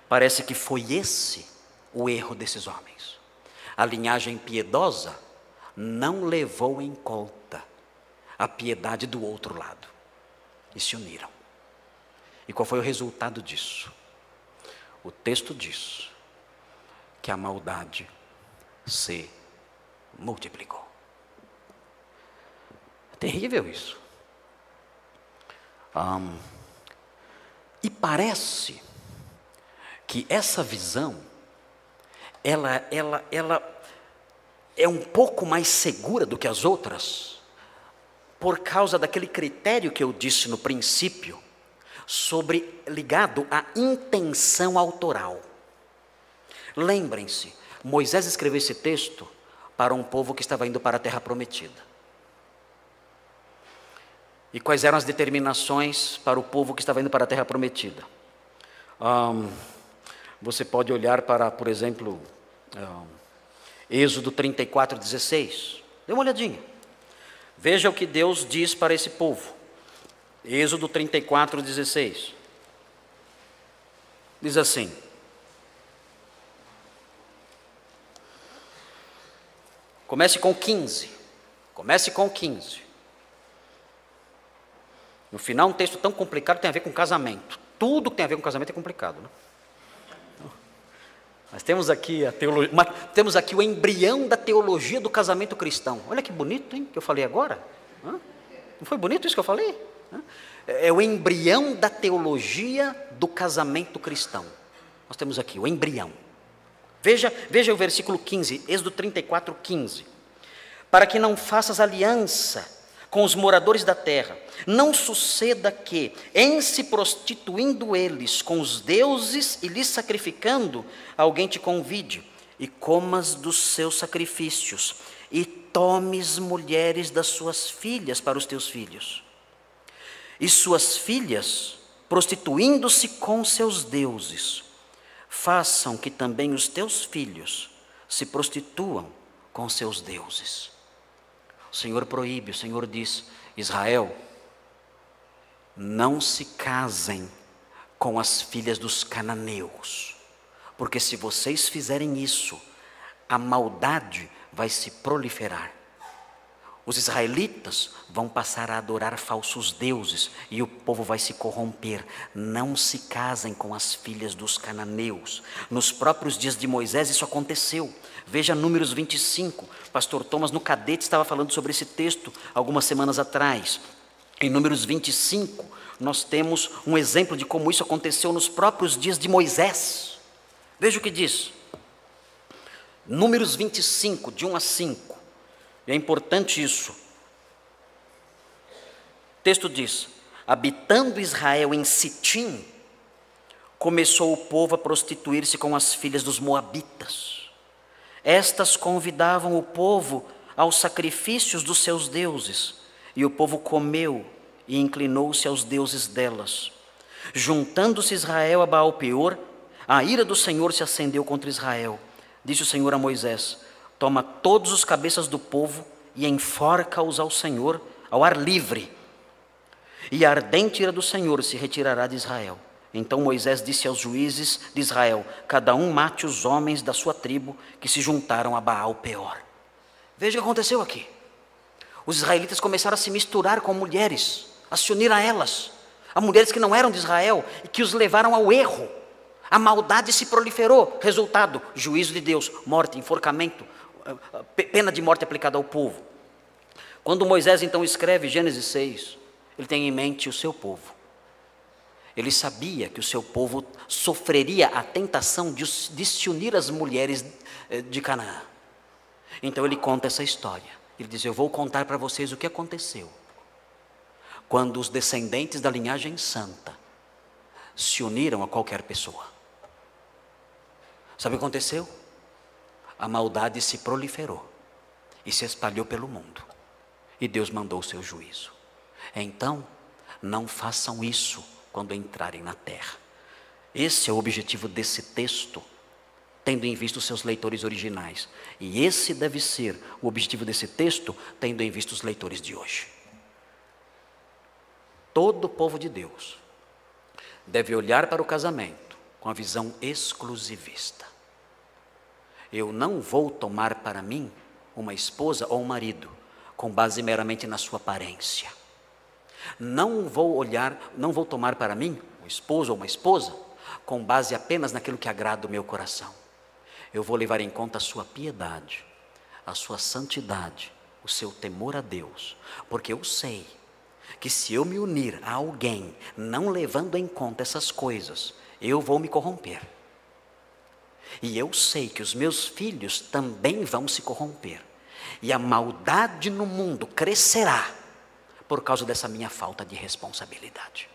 Parece que foi esse o erro desses homens. A linhagem piedosa não levou em conta a piedade do outro lado e se uniram. E qual foi o resultado disso? O texto diz que a maldade se multiplicou. É terrível isso. E parece que essa visão, ela é um pouco mais segura do que as outras, por causa daquele critério que eu disse no princípio, ligado à intenção autoral. Lembrem-se, Moisés escreveu esse texto para um povo que estava indo para a terra prometida. E quais eram as determinações para o povo que estava indo para a terra prometida? Você pode olhar para, por exemplo, Êxodo 34:16. Dê uma olhadinha. Veja o que Deus diz para esse povo. Êxodo 34:16. Diz assim: comece com 15. Comece com 15. No final, um texto tão complicado tem a ver com casamento. Tudo que tem a ver com casamento é complicado, né? Mas temos aqui a teologia, temos aqui o embrião da teologia do casamento cristão. Olha que bonito, hein, que eu falei agora. Não foi bonito isso que eu falei? É o embrião da teologia do casamento cristão. Nós temos aqui o embrião. Veja o versículo 15, Êxodo 34, 15. Para que não faças aliança com os moradores da terra, não suceda que, em se prostituindo eles com os deuses e lhes sacrificando, alguém te convide e comas dos seus sacrifícios e tomes mulheres das suas filhas para os teus filhos. E suas filhas, prostituindo-se com seus deuses, façam que também os teus filhos se prostituam com seus deuses. O Senhor proíbe, o Senhor diz: Israel, não se casem com as filhas dos cananeus, porque se vocês fizerem isso, a maldade vai se proliferar. Os israelitas vão passar a adorar falsos deuses e o povo vai se corromper. Não se casem com as filhas dos cananeus. Nos próprios dias de Moisés isso aconteceu. Veja Números 25. Pastor Thomas no Cadete estava falando sobre esse texto algumas semanas atrás. Em Números 25 nós temos um exemplo de como isso aconteceu nos próprios dias de Moisés. Veja o que diz. Números 25, de 1 a 5. E é importante isso. O texto diz: habitando Israel em Sitim, começou o povo a prostituir-se com as filhas dos moabitas. Estas convidavam o povo aos sacrifícios dos seus deuses, e o povo comeu e inclinou-se aos deuses delas. Juntando-se Israel a Baal-peor, a ira do Senhor se acendeu contra Israel. Disse o Senhor a Moisés: toma todos os cabeças do povo e enforca-os ao Senhor, ao ar livre. E a ardente ira do Senhor se retirará de Israel. Então Moisés disse aos juízes de Israel: cada um mate os homens da sua tribo que se juntaram a Baal-peor. Veja o que aconteceu aqui. Os israelitas começaram a se misturar com mulheres, a se unir a elas, a mulheres que não eram de Israel e que os levaram ao erro. A maldade se proliferou. Resultado: juízo de Deus, morte, enforcamento, pena de morte aplicada ao povo. Quando Moisés então escreve Gênesis 6, ele tem em mente o seu povo. Ele sabia que o seu povo sofreria a tentação de se unir às mulheres de Canaã. Então ele conta essa história. Ele diz: eu vou contar para vocês o que aconteceu quando os descendentes da linhagem santa se uniram a qualquer pessoa. Sabe o que aconteceu? A maldade se proliferou e se espalhou pelo mundo. E Deus mandou o seu juízo. Então, não façam isso quando entrarem na terra. Esse é o objetivo desse texto, tendo em vista os seus leitores originais. E esse deve ser o objetivo desse texto, tendo em vista os leitores de hoje. Todo o povo de Deus deve olhar para o casamento com a visão exclusivista. Eu não vou tomar para mim uma esposa ou um marido com base meramente na sua aparência. Não vou tomar para mim um esposo ou uma esposa com base apenas naquilo que agrada o meu coração. Eu vou levar em conta a sua piedade, a sua santidade, o seu temor a Deus, porque eu sei que se eu me unir a alguém não levando em conta essas coisas, eu vou me corromper. E eu sei que os meus filhos também vão se corromper. E a maldade no mundo crescerá por causa dessa minha falta de responsabilidade.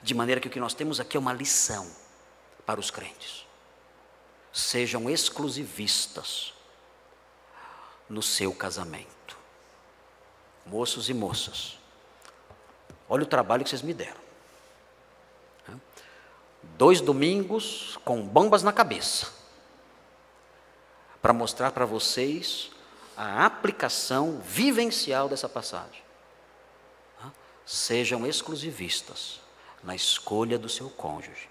De maneira que o que nós temos aqui é uma lição para os crentes. Sejam exclusivistas no seu casamento. Moços e moças, olha o trabalho que vocês me deram. 2 domingos com bombas na cabeça, para mostrar para vocês a aplicação vivencial dessa passagem. Sejam exclusivistas na escolha do seu cônjuge.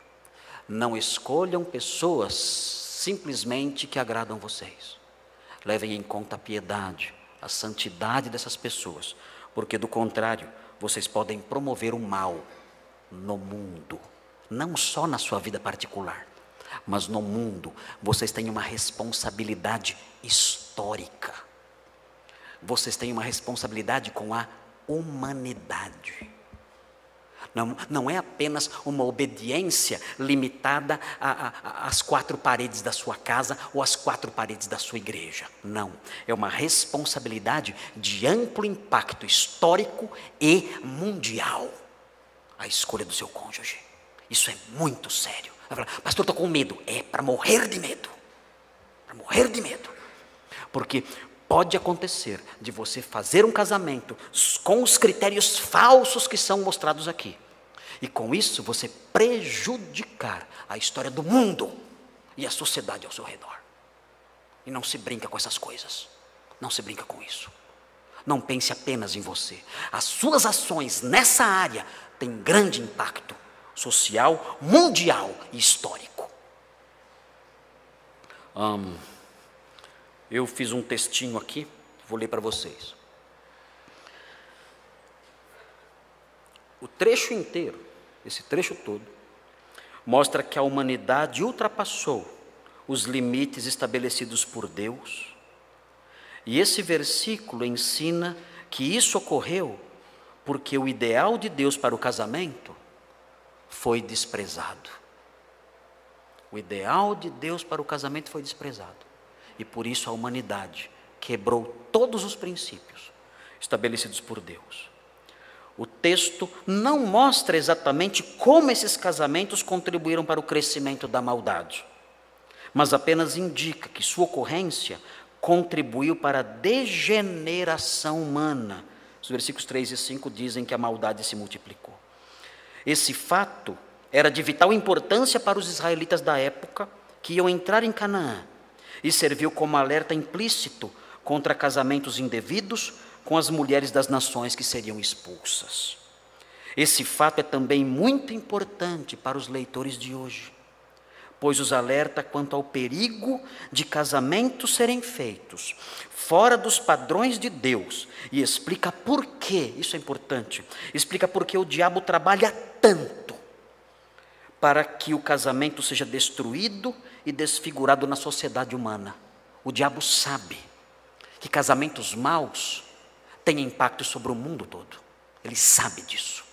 Não escolham pessoas simplesmente que agradam vocês. Levem em conta a piedade, a santidade dessas pessoas, porque do contrário, vocês podem promover o mal no mundo, não só na sua vida particular, Mas no mundo, vocês têm uma responsabilidade histórica. Vocês têm uma responsabilidade com a humanidade. Não é apenas uma obediência limitada às 4 paredes da sua casa ou às 4 paredes da sua igreja. Não, é uma responsabilidade de amplo impacto histórico e mundial. A escolha do seu cônjuge. Isso é muito sério. Vai falar, pastor, estou com medo. É para morrer de medo. Para morrer de medo. Porque pode acontecer de você fazer um casamento com os critérios falsos que são mostrados aqui. E com isso você prejudicar a história do mundo e a sociedade ao seu redor. E não se brinca com essas coisas. Não se brinca com isso. Não pense apenas em você. As suas ações nessa área têm grande impacto social, mundial e histórico. Eu fiz um textinho aqui, vou ler para vocês. O trecho inteiro, esse trecho todo, mostra que a humanidade ultrapassou os limites estabelecidos por Deus. E esse versículo ensina que isso ocorreu porque o ideal de Deus para o casamento foi desprezado. O ideal de Deus para o casamento foi desprezado. E por isso a humanidade quebrou todos os princípios estabelecidos por Deus. O texto não mostra exatamente como esses casamentos contribuíram para o crescimento da maldade, mas apenas indica que sua ocorrência contribuiu para a degeneração humana. Os versículos 3 e 5 dizem que a maldade se multiplicou. Esse fato era de vital importância para os israelitas da época que iam entrar em Canaã e serviu como alerta implícito contra casamentos indevidos com as mulheres das nações que seriam expulsas. Esse fato é também muito importante para os leitores de hoje, pois os alerta quanto ao perigo de casamentos serem feitos fora dos padrões de Deus e explica por quê, isso é importante, explica por que o diabo trabalha tanto para que o casamento seja destruído e desfigurado na sociedade humana. O diabo sabe que casamentos maus têm impacto sobre o mundo todo. Ele sabe disso.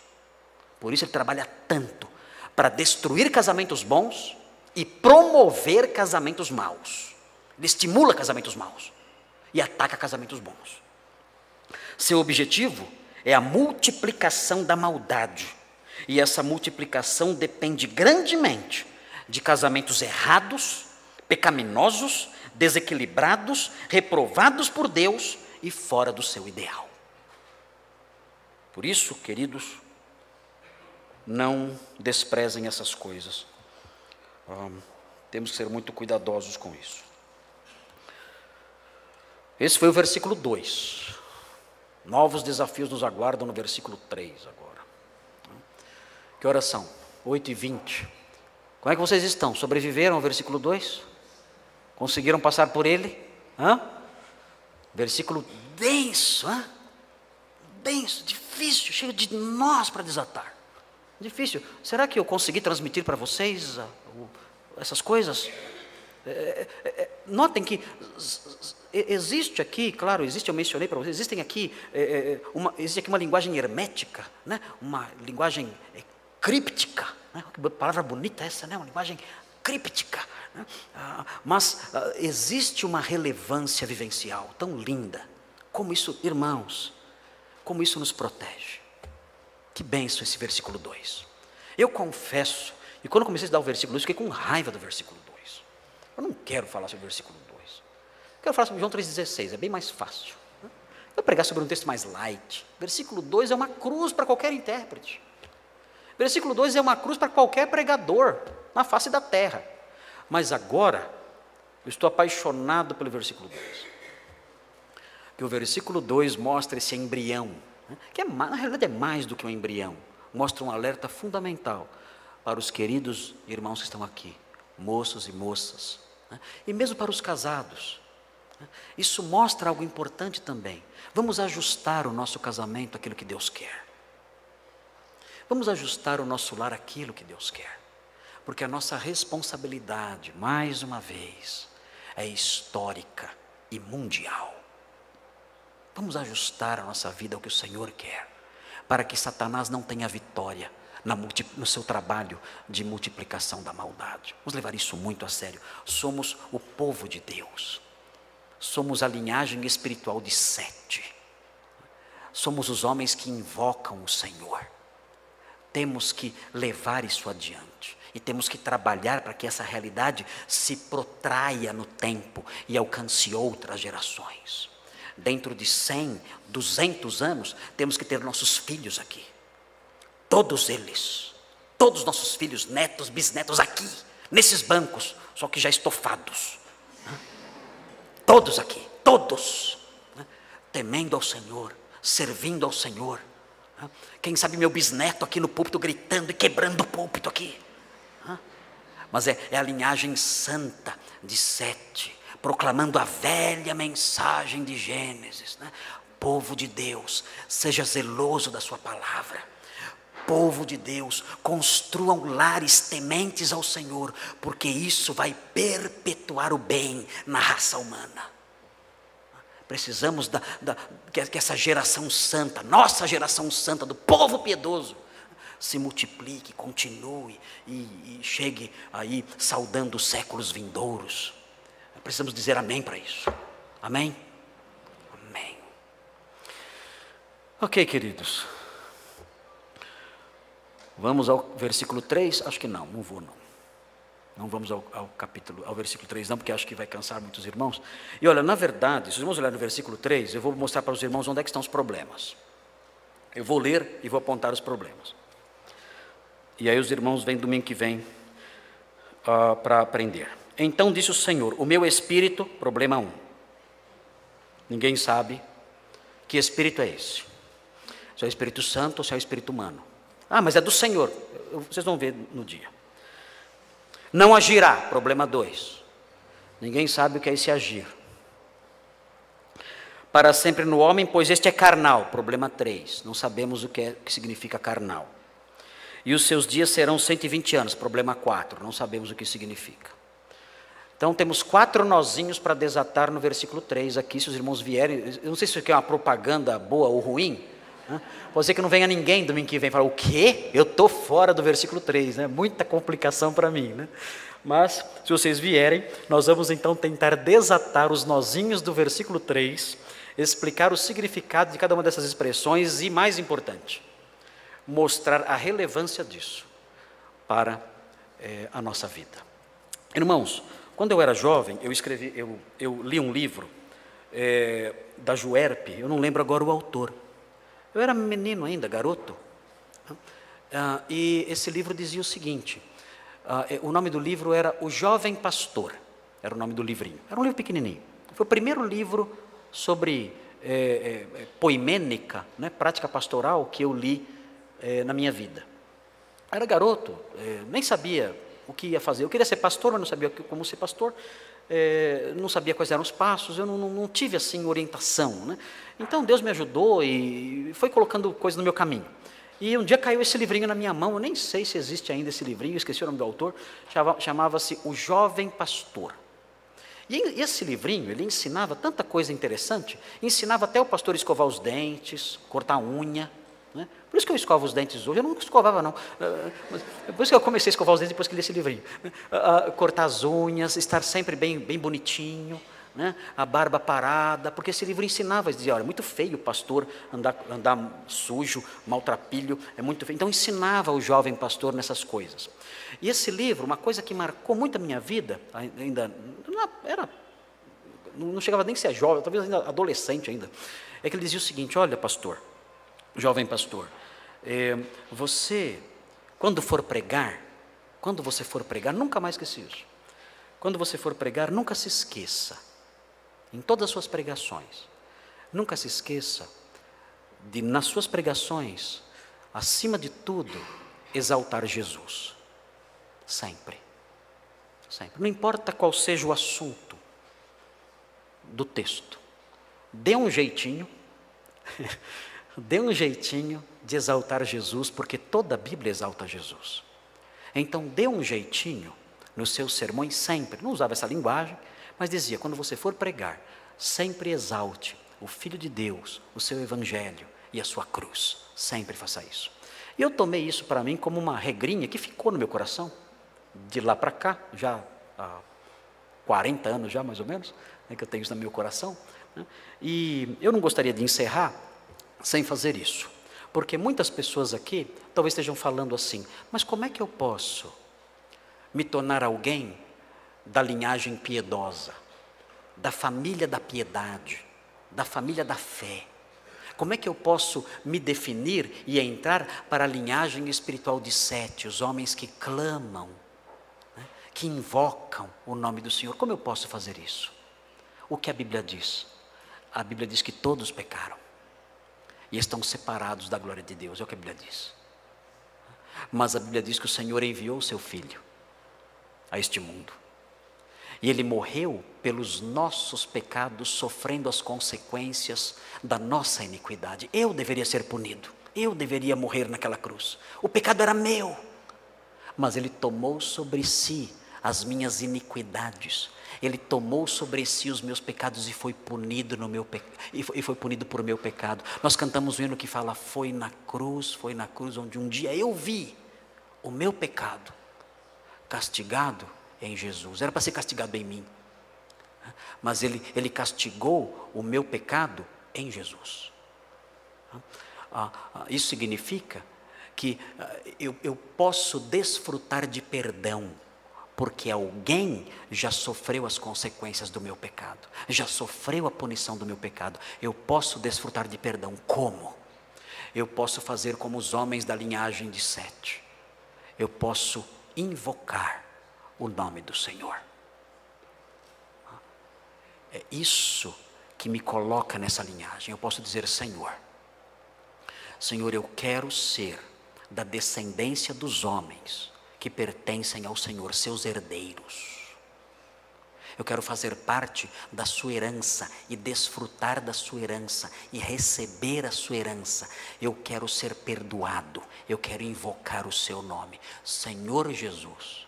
Por isso ele trabalha tanto para destruir casamentos bons e promover casamentos maus. Ele estimula casamentos maus e ataca casamentos bons. Seu objetivo é a multiplicação da maldade. E essa multiplicação depende grandemente de casamentos errados, pecaminosos, desequilibrados, reprovados por Deus e fora do seu ideal. Por isso, queridos, não desprezem essas coisas. Temos que ser muito cuidadosos com isso. Esse foi o versículo 2. Novos desafios nos aguardam no versículo 3 agora. Que horas são? 8h20. Como é que vocês estão? Sobreviveram ao versículo 2? Conseguiram passar por ele? Versículo denso, denso, difícil, cheio de nós para desatar. Difícil. Será que eu consegui transmitir para vocês essas coisas? Notem que existe aqui, claro, eu mencionei para vocês, existe aqui uma linguagem hermética, né? Uma linguagem críptica, né? Que palavra bonita essa, né? Uma linguagem críptica, né? Mas existe uma relevância vivencial tão linda. Como isso, irmãos, como isso nos protege. Que bênção esse versículo 2. Eu confesso, e quando comecei a estudar o versículo 2, fiquei com raiva do versículo 2. Eu não quero falar sobre o versículo 2. Eu quero falar sobre João 3,16, é bem mais fácil. Eu vou pregar sobre um texto mais light. Versículo 2 é uma cruz para qualquer intérprete. Versículo 2 é uma cruz para qualquer pregador na face da terra. Mas agora, eu estou apaixonado pelo versículo 2. Que o versículo 2 mostra esse embrião, né? Que na realidade é mais do que um embrião. Mostra um alerta fundamental para os queridos irmãos que estão aqui, moços e moças, né? E mesmo para os casados. Isso mostra algo importante também. Vamos ajustar o nosso casamento àquilo que Deus quer. Vamos ajustar o nosso lar àquilo que Deus quer. porque a nossa responsabilidade, mais uma vez, é histórica e mundial. Vamos ajustar a nossa vida ao que o Senhor quer, para que Satanás não tenha vitória no seu trabalho de multiplicação da maldade. Vamos levar isso muito a sério. Somos o povo de Deus, somos a linhagem espiritual de Sete, somos os homens que invocam o Senhor. Temos que levar isso adiante e temos que trabalhar para que essa realidade se protraia no tempo e alcance outras gerações. Dentro de 100, 200 anos, temos que ter nossos filhos aqui. Todos eles, todos nossos filhos, netos, bisnetos aqui, nesses bancos, só que já estofados. Todos aqui, todos, temendo ao Senhor, servindo ao Senhor. Quem sabe meu bisneto aqui no púlpito gritando e quebrando o púlpito aqui. Mas é a linhagem santa de Sete, proclamando a velha mensagem de Gênesis. Povo de Deus, seja zeloso da sua palavra. Povo de Deus, construam lares tementes ao Senhor, porque isso vai perpetuar o bem na raça humana. Precisamos que essa geração santa, nossa geração santa, do povo piedoso, se multiplique, continue e chegue aí saudando os séculos vindouros. Precisamos dizer amém para isso. Amém? Amém. Ok, queridos. Vamos ao versículo 3? Acho que não vou não. Não vamos ao versículo 3 não, porque acho que vai cansar muitos irmãos. E olha, na verdade, se os irmãos olharem no versículo 3, eu vou mostrar para os irmãos onde é que estão os problemas. Eu vou ler e vou apontar os problemas. E aí os irmãos vêm domingo que vem para aprender. Então disse o Senhor, o meu espírito, problema 1. Ninguém sabe que espírito é esse. Se é o Espírito Santo ou se é o Espírito humano. Mas é do Senhor. Vocês vão ver no dia. Não agirá, problema 2. Ninguém sabe o que é esse agir. Para sempre no homem, pois este é carnal, problema 3. Não sabemos o que significa carnal. E os seus dias serão 120 anos, problema 4. Não sabemos o que significa. Então temos 4 nozinhos para desatar no versículo 3 aqui, se os irmãos vierem. Eu não sei se isso aqui é uma propaganda boa ou ruim. Pode ser que não venha ninguém domingo que vem falar, o quê? Eu estou fora do versículo 3, né? Muita complicação para mim, né? Mas, se vocês vierem, nós vamos então tentar desatar os nozinhos do versículo 3, explicar o significado de cada uma dessas expressões e, mais importante, mostrar a relevância disso para a nossa vida. Irmãos, quando eu era jovem, eu li um livro da Juerp, eu não lembro agora o autor. Eu era menino ainda, garoto, e esse livro dizia o seguinte, o nome do livro era O Jovem Pastor, era o nome do livrinho, era um livro pequenininho, foi o primeiro livro sobre poimênica, né, prática pastoral, que eu li na minha vida. Eu era garoto, nem sabia o que ia fazer, eu queria ser pastor, mas não sabia como ser pastor, não sabia quais eram os passos, eu não tive assim orientação, né? Então Deus me ajudou e foi colocando coisas no meu caminho. E um dia caiu esse livrinho na minha mão, eu nem sei se existe ainda esse livrinho, esqueci o nome do autor, chamava-se O Jovem Pastor. E esse livrinho, ele ensinava tanta coisa interessante, ensinava até o pastor a escovar os dentes, cortar a unha, né? Por isso que eu escovo os dentes hoje, eu não escovava não, por isso que eu comecei a escovar os dentes depois que li esse livrinho, cortar as unhas, estar sempre bem bonitinho, né? A barba parada, porque esse livro ensinava, dizia, olha, é muito feio o pastor andar sujo, maltrapilho, é muito feio, então ensinava o jovem pastor nessas coisas. E esse livro, uma coisa que marcou muito a minha vida, ainda não chegava nem a ser jovem, talvez ainda adolescente ainda, é que ele dizia o seguinte, olha pastor, jovem pastor, você, quando você for pregar, nunca mais esqueci isso, quando você for pregar, nunca se esqueça, em todas as suas pregações, nunca se esqueça de, nas suas pregações, acima de tudo, exaltar Jesus, sempre, não importa qual seja o assunto do texto, dê um jeitinho, de exaltar Jesus, porque toda a Bíblia exalta Jesus. Então dê um jeitinho nos seus sermões sempre, não usava essa linguagem, mas dizia, quando você for pregar, sempre exalte o Filho de Deus, o seu Evangelho e a sua cruz, sempre faça isso. E eu tomei isso para mim como uma regrinha que ficou no meu coração, de lá para cá, já há 40 anos já mais ou menos, que eu tenho isso no meu coração, né? E eu não gostaria de encerrar sem fazer isso, porque muitas pessoas aqui talvez estejam falando assim, mas como é que eu posso me tornar alguém da linhagem piedosa, da família da piedade, da família da fé? Como é que eu posso me definir e entrar para a linhagem espiritual de Sete, os homens que clamam, né, que invocam o nome do Senhor? Como eu posso fazer isso? O que a Bíblia diz? A Bíblia diz que todos pecaram e estão separados da glória de Deus, é o que a Bíblia diz. Mas a Bíblia diz que o Senhor enviou o seu Filho a este mundo. E Ele morreu pelos nossos pecados, sofrendo as consequências da nossa iniquidade. Eu deveria ser punido, eu deveria morrer naquela cruz. O pecado era meu, mas Ele tomou sobre si as minhas iniquidades. Ele tomou sobre si os meus pecados e foi punido foi punido por meu pecado. Nós cantamos um hino que fala, foi na cruz onde um dia eu vi o meu pecado castigado em Jesus. Era para ser castigado em mim, mas ele castigou o meu pecado em Jesus. Isso significa que eu posso desfrutar de perdão, porque alguém já sofreu as consequências do meu pecado, já sofreu a punição do meu pecado. Eu posso desfrutar de perdão. Como? Eu posso fazer como os homens da linhagem de Sete. Eu posso invocar o nome do Senhor. É isso que me coloca nessa linhagem. Eu posso dizer, Senhor, eu quero ser da descendência dos homens que pertencem ao Senhor, seus herdeiros. Eu quero fazer parte da sua herança e desfrutar da sua herança e receber a sua herança. Eu quero ser perdoado, eu quero invocar o seu nome. Senhor Jesus,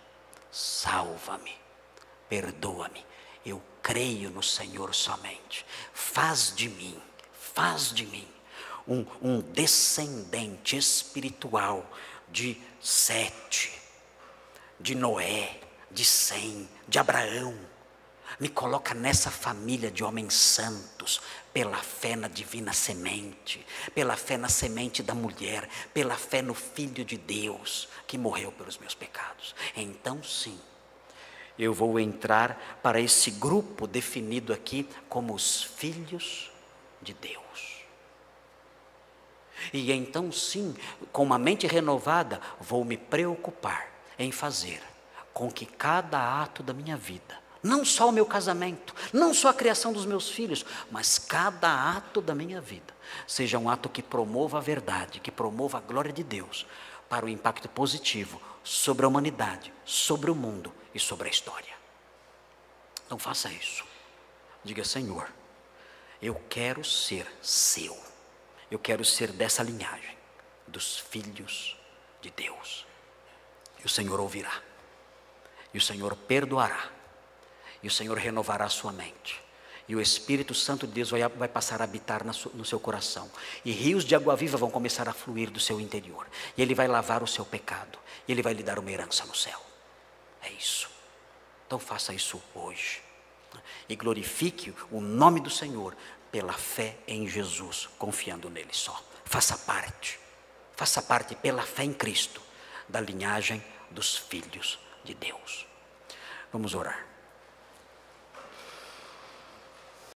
salva-me, perdoa-me. Eu creio no Senhor somente. Faz de mim um descendente espiritual de Sete, de Noé, de Sem, de Abraão. Me coloca nessa família de homens santos, pela fé na divina semente, pela fé na semente da mulher, pela fé no Filho de Deus, que morreu pelos meus pecados. Então sim, eu vou entrar para esse grupo definido aqui como os filhos de Deus. E então sim, com uma mente renovada, vou me preocupar em fazer com que cada ato da minha vida, não só o meu casamento, não só a criação dos meus filhos, mas cada ato da minha vida, seja um ato que promova a verdade, que promova a glória de Deus, para o impacto positivo sobre a humanidade, sobre o mundo e sobre a história. Então faça isso. Diga, Senhor, eu quero ser seu. Eu quero ser dessa linhagem, dos filhos de Deus. E o Senhor ouvirá. E o Senhor perdoará. E o Senhor renovará a sua mente. E o Espírito Santo de Deus vai passar a habitar no seu coração. E rios de água viva vão começar a fluir do seu interior. E Ele vai lavar o seu pecado. E Ele vai lhe dar uma herança no céu. É isso. Então faça isso hoje. E glorifique o nome do Senhor pela fé em Jesus, confiando nele só. Faça parte pela fé em Cristo, da linhagem dos filhos de Deus. Vamos orar.